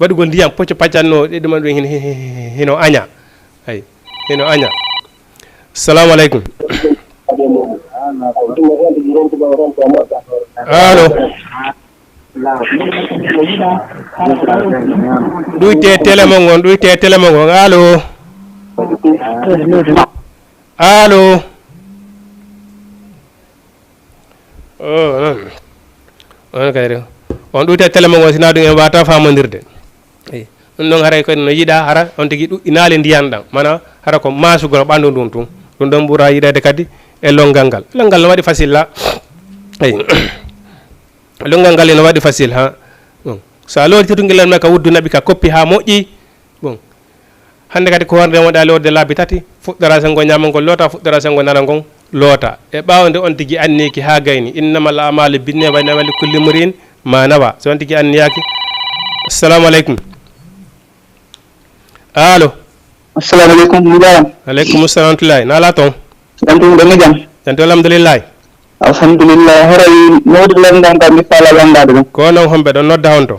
waɗugol ndiyam pocco paccanno ɗe ɗuma ɗum hino aña ay hino aña assalamu aleykum allo ɗuyte télémo ngon ɗuyte télémo ngon allo allo non on kayre on ɗuyte télémo ngon sina ɗum en wata famodirde eyi ɗum ɗon haray kadi no yiiɗa hara on tigui ɗuɗɗinali ndiyan ɗam mana hara ko masugol ɓandu ndun tun ɗum ɗon ɓuura yiɗede kadi e longal ngal longal no waɗi facile la eyi longal ngal ene waɗi facile ha bon sa loori tetugel me ka wuddu naɓi ka koppi ha moƴƴi bon hande kadi ko horde woɗa lorde laabi tati fuɗɗora sengo ñamagol loota fuɗɗora sengo nana ngon loota e ɓawde on tigui anniki ha gayni innamal amalu binne wa innama li kulli mri'in ma nawa so on tigui anniyaki assalamu aleykum allo assalamu aleykum mijaram aleykum assalam tullahi nala toon jantum ɗo jam janto alhamdulillahi alhamdulillah horay mawdi landan kam mi faala landade ɗum ko non homɓe ɗon nodda on to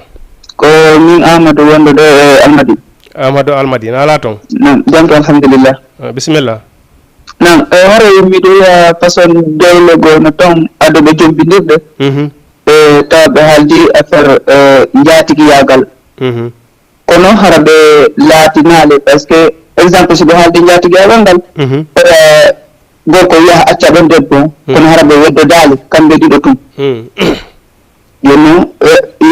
ko min amadou wonde ɗo e almadi amadou almadi nala toon nam janto alhamdulillah bisimilla nam horay miɗo wiya façon dewlogo no ton adoɓe jombinirɗe e tawaɓe haaldi affaire jatiguiyagal kono hara ɓe laatinali par ce que exemple si ɓe haaldi jatiguiyagal ngal gorko wiya acca ɗon debbo kono hara ɓe weddodaali kamɓe ɗiɗo tun joni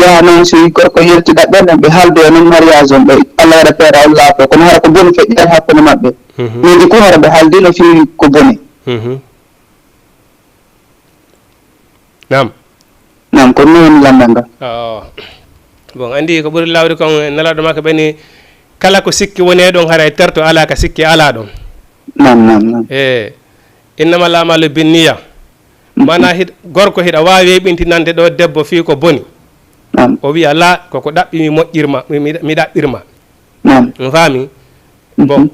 yaha noon si gorko yeltiɗa ɓerɗe ɓe haaldu e noon mariage on ɓe allah waɗa feere on laafo kono hara ko boni feƴƴat hakkude maɓɓe midi ko hara ɓe haaldi no fewi ko boni nam ko ni woni landal ngal bon andi ko ɓuri lawde kon nelaɗo makko ɓeni kala ko sikki woni ɗon haara terto ala ka sikki ala ɗon nam e innamal amalu binniya mana gorko hiɗa wawi weɓintinande ɗo debbo fi ko boni o wiya la koko ɗaɓɓi mi moƴƴirma mi ɗaɓɓirma mi faami bon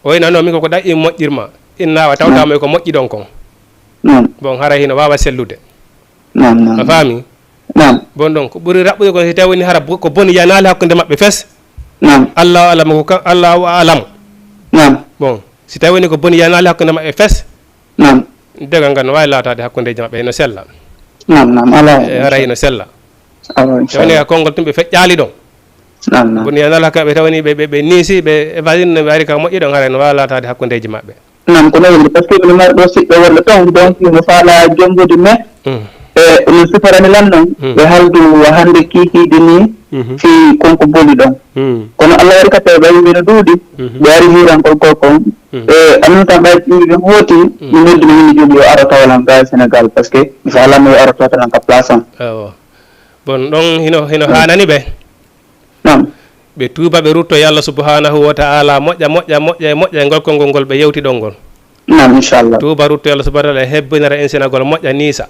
o winano min koko ɗaɓɓi mi moƴƴirma innawa tawtama ko moƴƴi ɗon kon bon hara hino wawa sellude a faami bon ɗon ko ɓuuri raɓɓude kon si tawi woni hara ko boni yanali hakkude maɓɓe fes allahu alam ko allahu alam bon si tawi woni ko boni yanali hakkude maɓɓe fes degal ngal no wawi latade hakkudeji maɓɓe heno sella hara hino sella tawni ka konngol tum ɓe feƴƴali ɗon boni yanali hakkude ɓe tawni ɓe niisi ɓe évasine no wari ka moƴƴi ɗon hara no wawi latade hakkudeji maɓɓe ko noon par ce que mi mari ɗo siɓɓe worɓe ton donc mo faala jombude mais no sifarani lan noon ɓe haldu hande kikiɗe ni fi konko boni ɗon kono allah waɗi kate ɓe yimɓe no duuɗi ɓe ari hirankol gorko on e en même temps ɓay yimɓe ɓe hooti mi noddino yimɓe jomum yo aro tawalan ga sénégal par ce que mi faalama yo aro tawtanan ka place on bon ɗon hino hanani ɓe ɓe tuuba ɓe rutto yo allah subhanahu wa taala moƴƴa e ngolkol ngol ɓe yewti ɗon ngol inchallah tuuba rutto yo allah subhanahu wa taala hebbinara en sénagol moƴƴa niisa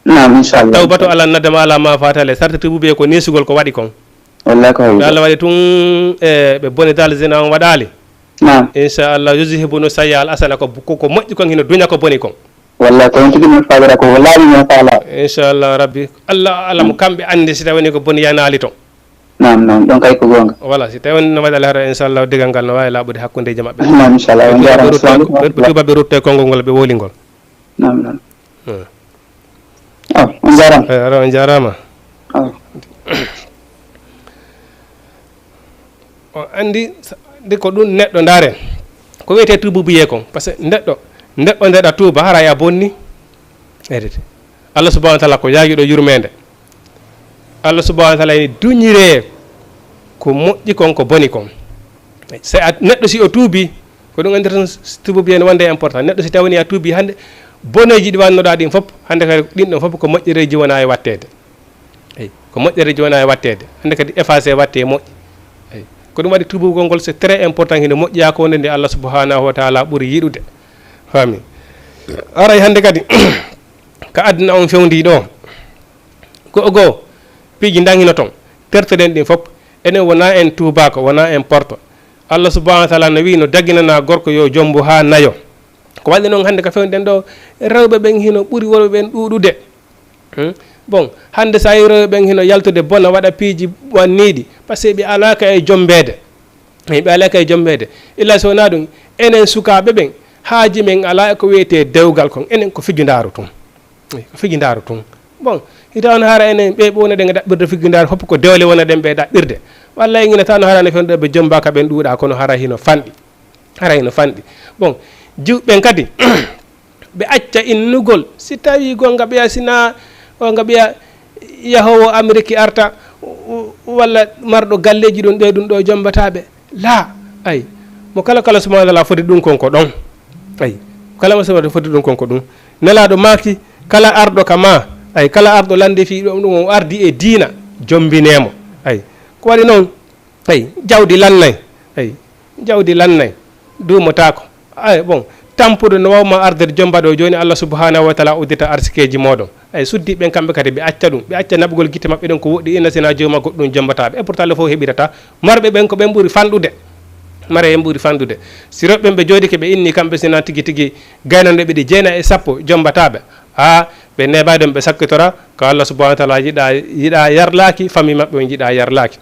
inchallah taw bato ala naddama ala ma fatale sarta tubuɓe ko nisugol ko waɗi kon wallahi ko allah waɗi tun e ɓe bonidal zina on waɗali inchallah yusihibunu sayya al asana ko moƴƴi kon hino duña ko boni kon wallahi ko on tigi min faadata ko laaɓi min faala inchallah rabbi allah alam kamɓe andi si tawini ko boni yanali ton nam ɗon kay ko gonga voilà si tawini no waɗali hara inchallah digal ngal no wawi laaɓude hakkudeji maɓɓe inchallah ɓe tuuba ɓe rutte konngol ngol ɓe wolingol nam on jarama ara on jarama o andi de ko ɗum neɗɗo daren ko wiyete tububiye kon par ce que neɗɗo ndeɗa tuuba hara ya bonni edete allah subahana wa taala ko yaagiɗo yurmede allah subahana wa taala eni duñire ko moƴƴi kon ko boni kon so neɗɗo si o tuubi ko ɗum andi tan tububiye ne wonde important neɗɗo si tawini a tuubi hande boneji ɗi wannoɗa ɗin fof hande kadi ɗin ɗon fof ko moƴƴereji wona e wattede eyi ko moƴƴereji wona e wattede hande kadi effacé watte moƴƴi eyi ko ɗum waɗi tubugol ngol c'est très important hino moƴƴiya ko wonde nde allah subhanahu wa taala ɓuuri yiɗude fami aray hande kadi ko aduna on fewndi ɗo goo piiji dangino ton tertoɗen ɗin fof enen wona en tubako wona en porto allah subhanahu wa taala no wi no daginana gorko yo jombo ha nayo ko waɗi noon hannde ko fewnden ɗo rewɓe ɓen hino ɓuri worɓe ɓen ɗuuɗude bon hannde so yi rewɓe ɓen hino yaltude bona waɗa piiji wanniiɗi par ce que ɓe alaka e jombeede ɓe alaka e jombeede illa so wona ɗum enen sukaaɓe ɓen haaji men ala ko wiyete dewgal kon enen ko fiji ndaaru tun ko fiji ndaaru tun bon hita on hara enen ɓe ɓowne ɗen ɗaɓɓirde figgindare hoppi ko dewle wona ɗen ɓe ɗaɓɓirde walla ina tan no harani fewde ɓe jombaka ɓen ɗuuɗa kono hara hino fanɗi bon jiwɓen kadi ɓe acca innugol si tawi gonga ɓeya sina gonga ɓeya yahowo Amérique arta walla marɗo galleji ɗum ɗe ɗum ɗo jombataɓe la ay mo kala subhanahu wa ta'ala foti ɗum konko ɗon ay kala subhanahu foti ɗum konko ɗum nelaɗo maki kala arɗo kama ay kala arɗo lande fi ɗum ɗum o ardi e diina jombinemo ay ko waɗi noon ay jawdi lannay dumotako ay bon tampude no wawma ardede jombaɗo joni Allah subhanahu wa ta'ala uddita arsikeji moɗon ay suddi ɓen kamɓe kadi ɓe acca ɗum ɓe acca naɓugol guite maɓɓe ɗen ko woɗɗi ina sina joma goɗɗum jombataɓe e pourtant le fof heɓirata marɓe ɓen ko ɓen ɓuuri fanɗude si roɓɓen ɓe jooɗi ke ɓe inni kamɓe sina tigui gaynande ɓe ɗi 9 jombataɓe ɓe neɓaɗon ɓe sakkitora ko Allah subhanahu wa ta'ala yiɗa yarlaki famille maɓɓe on jiiɗa yarlaki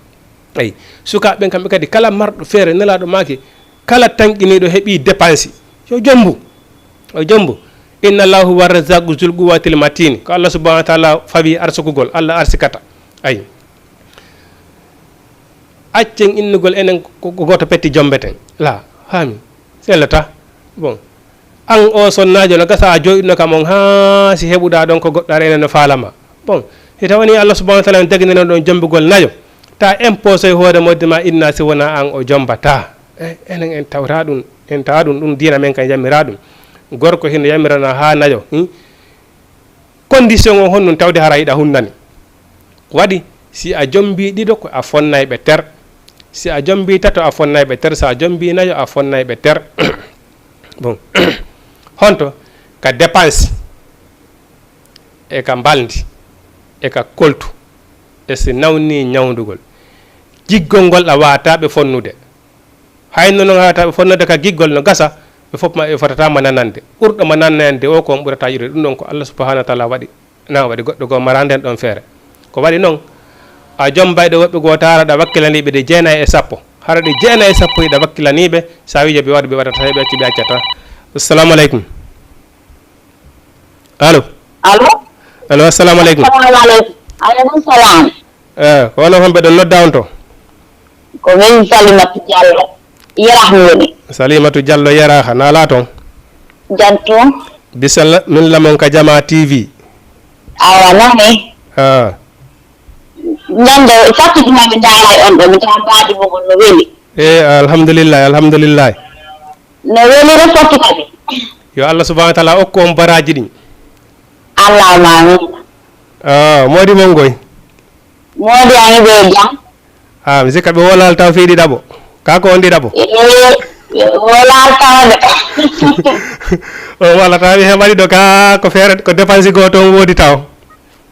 ay sukaɓeɓen kamɓe kadi kala marɗo feere nelaɗo maki kala tanqiniɗo heeɓi dépense yo jombu inna allahu wa razaqu zul quwwatil matin ko Allah subhanahu wa ta'ala fawi arsukugol Allah arsikata ay accen innugol enen ko goto petti jombeten la hami sellata bon an o sonnajo no gasa a joɗino kam on ha si heɓuɗa ɗon ko goɗɗo enen no falama bon si tawani Allah subhanahu wa ta'ala daginenen ɗon jombugol nayo ta impose hoore modde ma inna si wona an o jombata enen en tawta ɗum en tawa ɗum diina men kan yammira ɗum gorko hino yamirana ha nayo condition o honnum tawde hara yiɗa hunnani waɗi si a jombi ɗiɗo ko a fonnay ɓe ter si a jombi tato a fonnay ɓe ter sa jombi nayo a fonnay ɓe ter bon honto ka dépense e ka mbaldi e ka koltu e si nawni ñawdugol jiggol ngol a wataɓe fonnude hayno noon hawataɓe fonnude ka giggol no gasa ɓe fof ma ɓe fotatama nanande ɓurɗo ma nannande o ko on ɓurata yiɗde ɗum ɗon ko Allah subhanahu wa ta'ala waɗi goɗɗo goo maranden ɗon feere ko waɗi noon a jombayɗe woɓɓe goo taraɗa wakkilaniɓe de 9 hara ɗe 9 yiɗa wakkilaniɓe sa wiije ɓe waɗa ɓe waɗata ɓe acci ɓe accata assalamu aleykum allo assalamu aleykum aleykum salam ko wono homɓe ɗon nodda on to ko min Salimatu Diallo Yarah woni Salimatu Diallo Yarah nala toon janto bisalla min lamon ka Jama TV awa nani ñande sakkituma mi daaray on ɗo mi tawa baadi mogol no weli alhamdulillah no weli re fotti kadi yo Allah subhanahu wa ta'ala okku on baraji ɗin allahumma amin modi mon goy modi ani ɓe jam mi sikka ɓe wolal taw fiiɗi ɗaɓo kako on ɗiɗaɓo wolal tawde o walla tawi heɓaɗi ɗo ka ko feere ko dépense goto on woodi taw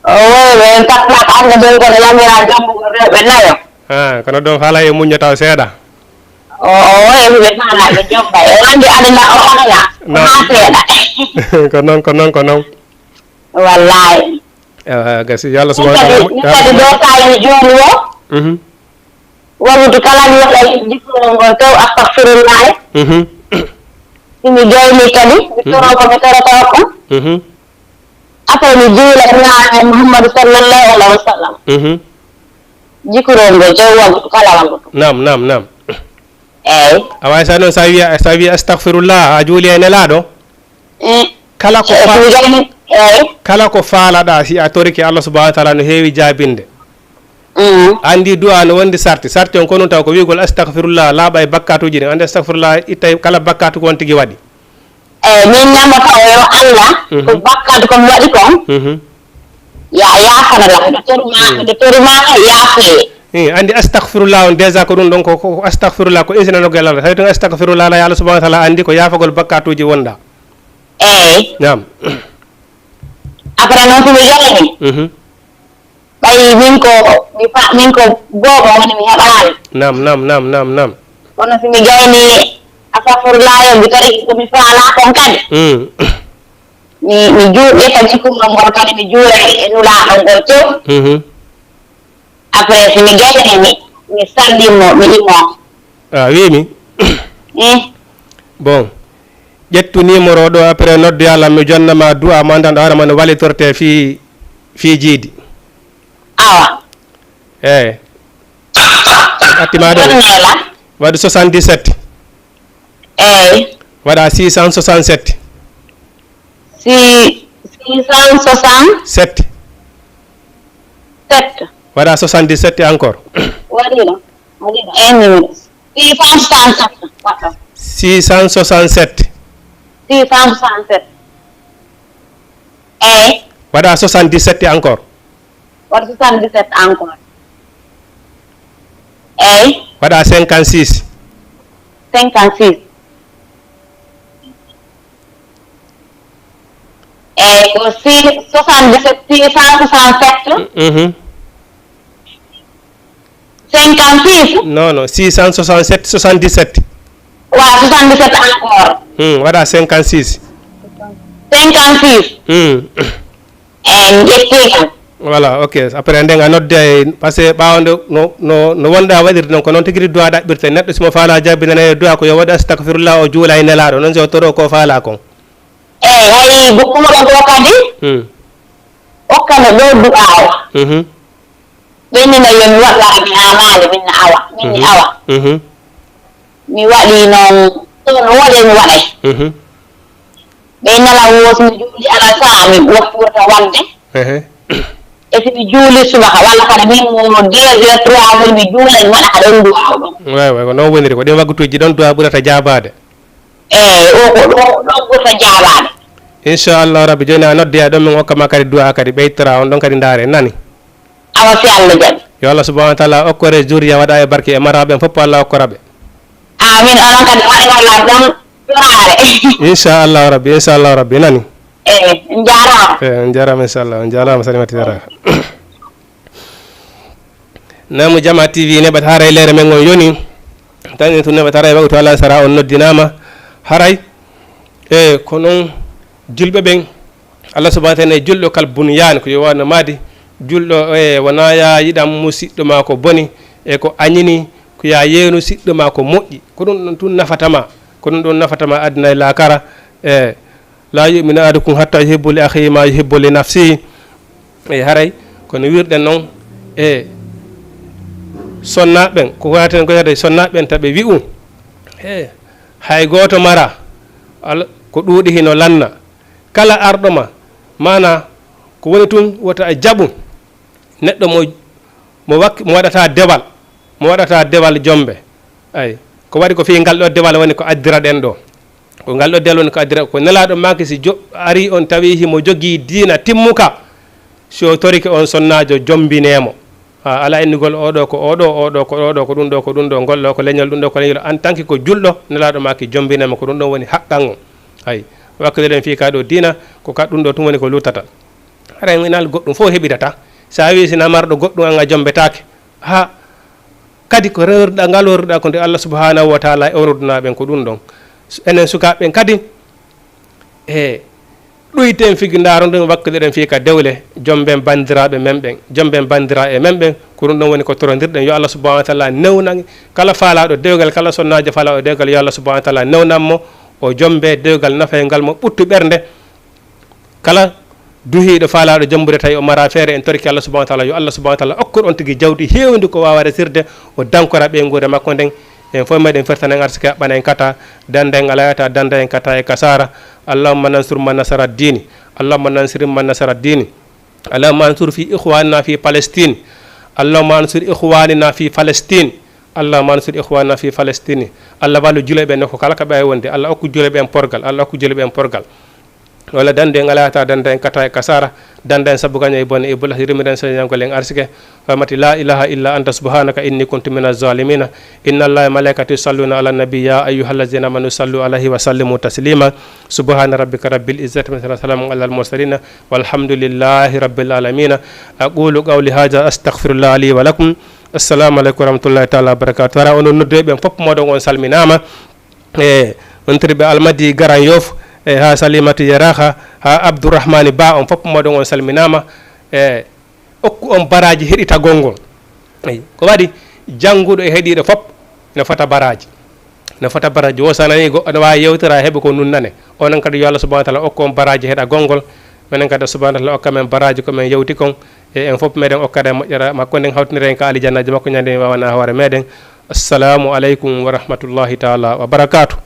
ɓe taklat ande ɗon kono yamira jambugol rewɓe nayo kono ɗon haala e muñño taw seeɗa ɓe faalaɓe jobba e wandi adana o adana ha seeɗa ko noon wallahi gasi yo Allah subhanahu wa ta'ala kadi ɗo kayni joni o waɗude kala mi waɗa jikkugol ngol taw astahfirullahi simi joyni kadi mi toro ko mi torota on après mi juula e naane Muhammadu sallallahu alaihi wa sallam jikurol ngol jaw waɗude kala waɗude nam eyi a wawi sa noon sa wi astahfirullah a juuli e nelaɗo kala ko faalaɗa si a toriki Allah subhanahu wa ta'ala no heewi jabinde andi du'a no wondi sarti on ko noon taw ko wiigol astahfirullah laaɓa e bakkatuji ɗin andi astahfirullah itta kala bakkatu ko on tigui waɗi min ñamata o yo Allah ko bakkatu komi waɗi kon ya yafana lam nde torima yaafe andi astahfirullah on déjà ko ɗum ɗon ko astahfirullah ko insinanogal Allah tawi ton astahfirullah la Allah subhanahu wa ta'ala andi ko yaafagol bakkatuji wonɗa eyi nam après noon somi joni ɓayi min ko gooɓo woni mi heɓaani nam kono somi gayni astahfirullah yo mi tori komi faala kon kadi mi juuɗe ka jikkugol ngol kadi mi juura e nulaaɗo ngol tew après somi gayni mi sallimo mi immo wimi bon ƴettu numéro ɗo après noddu Allah mi jonnama du'a mo andanɗo hoorema no walitorte fi jiidi awa attima ɗo waɗi 77 eyi waɗa 667 667 waɗa 77 encore waɗiɗo numéro 667 waɗɗo 667 eyi waɗa 77 encore waɗa 77 encore eyi waɗa 56 eyi ko 77 667 56 non 667 77 wa 77 encore waɗa 56 eyi ƴettigal voilà ok après nden a nodde par ce que ɓawde no wonɗa waɗirde noon ko noon tigui duwa ɗaɓɓirte neɗɗo simo faala jabbinana e duwa ko yo waɗa astahfirullah o juula e nelaɗo noon so toro ko faala kon eyi hay goɗɗumo ɗo ɗo kadi hokkano ɗo du'awa ɓennina yomi waɗaɓe amade minna awa minni awa mi waɗi noon no waɗe mi waɗay ɓe nala woos mi juuli ala saa mi woppurta wonde e somi juuli subaka walla kada min mo 2 heures 3 heures mi juula mi waɗa ka ɗon duwaw ɗon way ko noon woniri ko ɗin waggutuji ɗon duwa ɓurata jabade eyi o ko ɗon ɓurta jabade inchallah rabbi joni a noddeya ɗon min hokkama kadi duwa kadi ɓeytora on ɗon kadi daare nani awa si Allah jaɓi yo Allah subahanahu wa taala okkore juriya waɗa e barke e maraɓe fof Allah okkoraɓe amin onon kadi waɗanollah ɗon jurare inchallah rabbi nani jarama jarama inchallah on jarama salimati jarama namu jama tv neɓat haray lere men on yoni tan tu neɓat haray wawtu ala sara on noddinama haray ko noon julɓe ɓen Allah subahanahu wa taala e julɗo kal bunyan ko yo wano maadi julɗo wona ya yiɗam musidɗo ma ko boni e ko añini ko ya yeenu siɗɗo ma ko moƴƴi ko ɗum ɗon tun nafatama ko ɗum ɗon nafatama aduna e lakara la yuminu ahadukum hatta yuhibbu li akhihi ma yuhibbu li nafsihi e haray kono wirɗen noon sonnaɓen ko waten ko yade sonnaɓen taɓe wi'u hay goto mara ko ɗuuɗi hino lanna kala arɗoma mana ko woni tun wota e jaɓu neɗɗo mo waɗata dewal mo waɗata dewal jombe ay ko waɗi ko fi ngal ɗo dewal woni ko addira ɗen ɗo ko ngal ɗo dewal woni ko addira ko nelaɗo maki si ari on tawi himo jogui diina timmuka so torike on sonnajo jombinemo ala innugol oɗo ko ɗum ɗo golɗo ko leñol ɗum ɗo ko leñol en tant que ko julɗo nelaɗo maki jombinemo ko ɗum ɗon woni haqqan o ay wakkile ɗen fi ka ɗo diina ko ka ɗum ɗo tum woni ko lutata ara minal goɗɗum fof heɓidata sa wi sina marɗo goɗɗum an a jombetake ha kadi ko rewruɗa ngal worruɗa ko nde Allah subhanahu wa taala e onurdunaɓen ko ɗum ɗon enen sukaɓeɓen kadi ɗoyten figi daaro ɗum wakkile ɗen fi ka dewle jomben bandiraɓe men ɓen jomben bandira e men ɓen ko ɗum ɗon woni ko torodirɗen yo Allah subhanahu wa taala newnan kala faalaɗo dewgal kala sonnajo faalaɗo dewgal yo Allah subhanahu wa taala newnanmo o jombe dewgal nafaygal mo ɓuttu ɓernde kala duhiɗo faalaɗo jombude tawi o mara feere en torki Allah subhanahu wa taala yo Allah subhanahu wa taala okkur on tigui jawdi hewdi ko wawa resirde o dankora ɓe guure makko nden en fof meɗen fertanen arsike ɓana en kata danda en alayata danda en kata e kasara allahumma nansur man nasara dini allahumma nansir man nasara dini allahumma ansur fi ikhwanina fi palestine allahumma ansur ikhwanina fi palestine allahumma ansur ikhwanina fi palestine allah wallu juleɓe ne ko kala ka ɓe wonde allah okku juleɓe en porgal allah okku juleɓe en porgal wala dande en alayata danda en kata e kasara danda en sabu gaña e bone e bula rimiren sañangol en arsike famati la ilaha illa anta subhanaka inni kuntu minaz zalimina inna allaha malaikatu yusalluna ala nabi ya ayyuhallazina amanu sallu alayhi wa sallimu taslima subhana rabbika rabbil izzati wa salamun alal mursalin walhamdulillahi rabbil alamin aqulu qawli hadha astaghfirullah li wa lakum assalamu alaykum wa rahmatullahi ta'ala wa barakatuh ara onon noddeɓe fop moɗon on salminama on triɓe almadi garan yof ha salimatu yaraha ha abdourahmani ba on fof moɗon on salminama okku on baraji heɗita gongol eyi ko waɗi jangguɗo e heeɗiɗo fop no fota baraji wosanani goɗɗo ne wawi yewtira heeɓa ko nunnane onon kadi yo Allah subhanahu wa taala okku on baraji heeɗa gongol minen kadi subhanallah okka men baraji ko men yewti kon e en fof meɗen okkade moƴƴere makko nden hawtiniren ka alijannaji makko ñande wawana hoore meɗen assalamu aleykum wa rahmatullahi taala wa barakatuh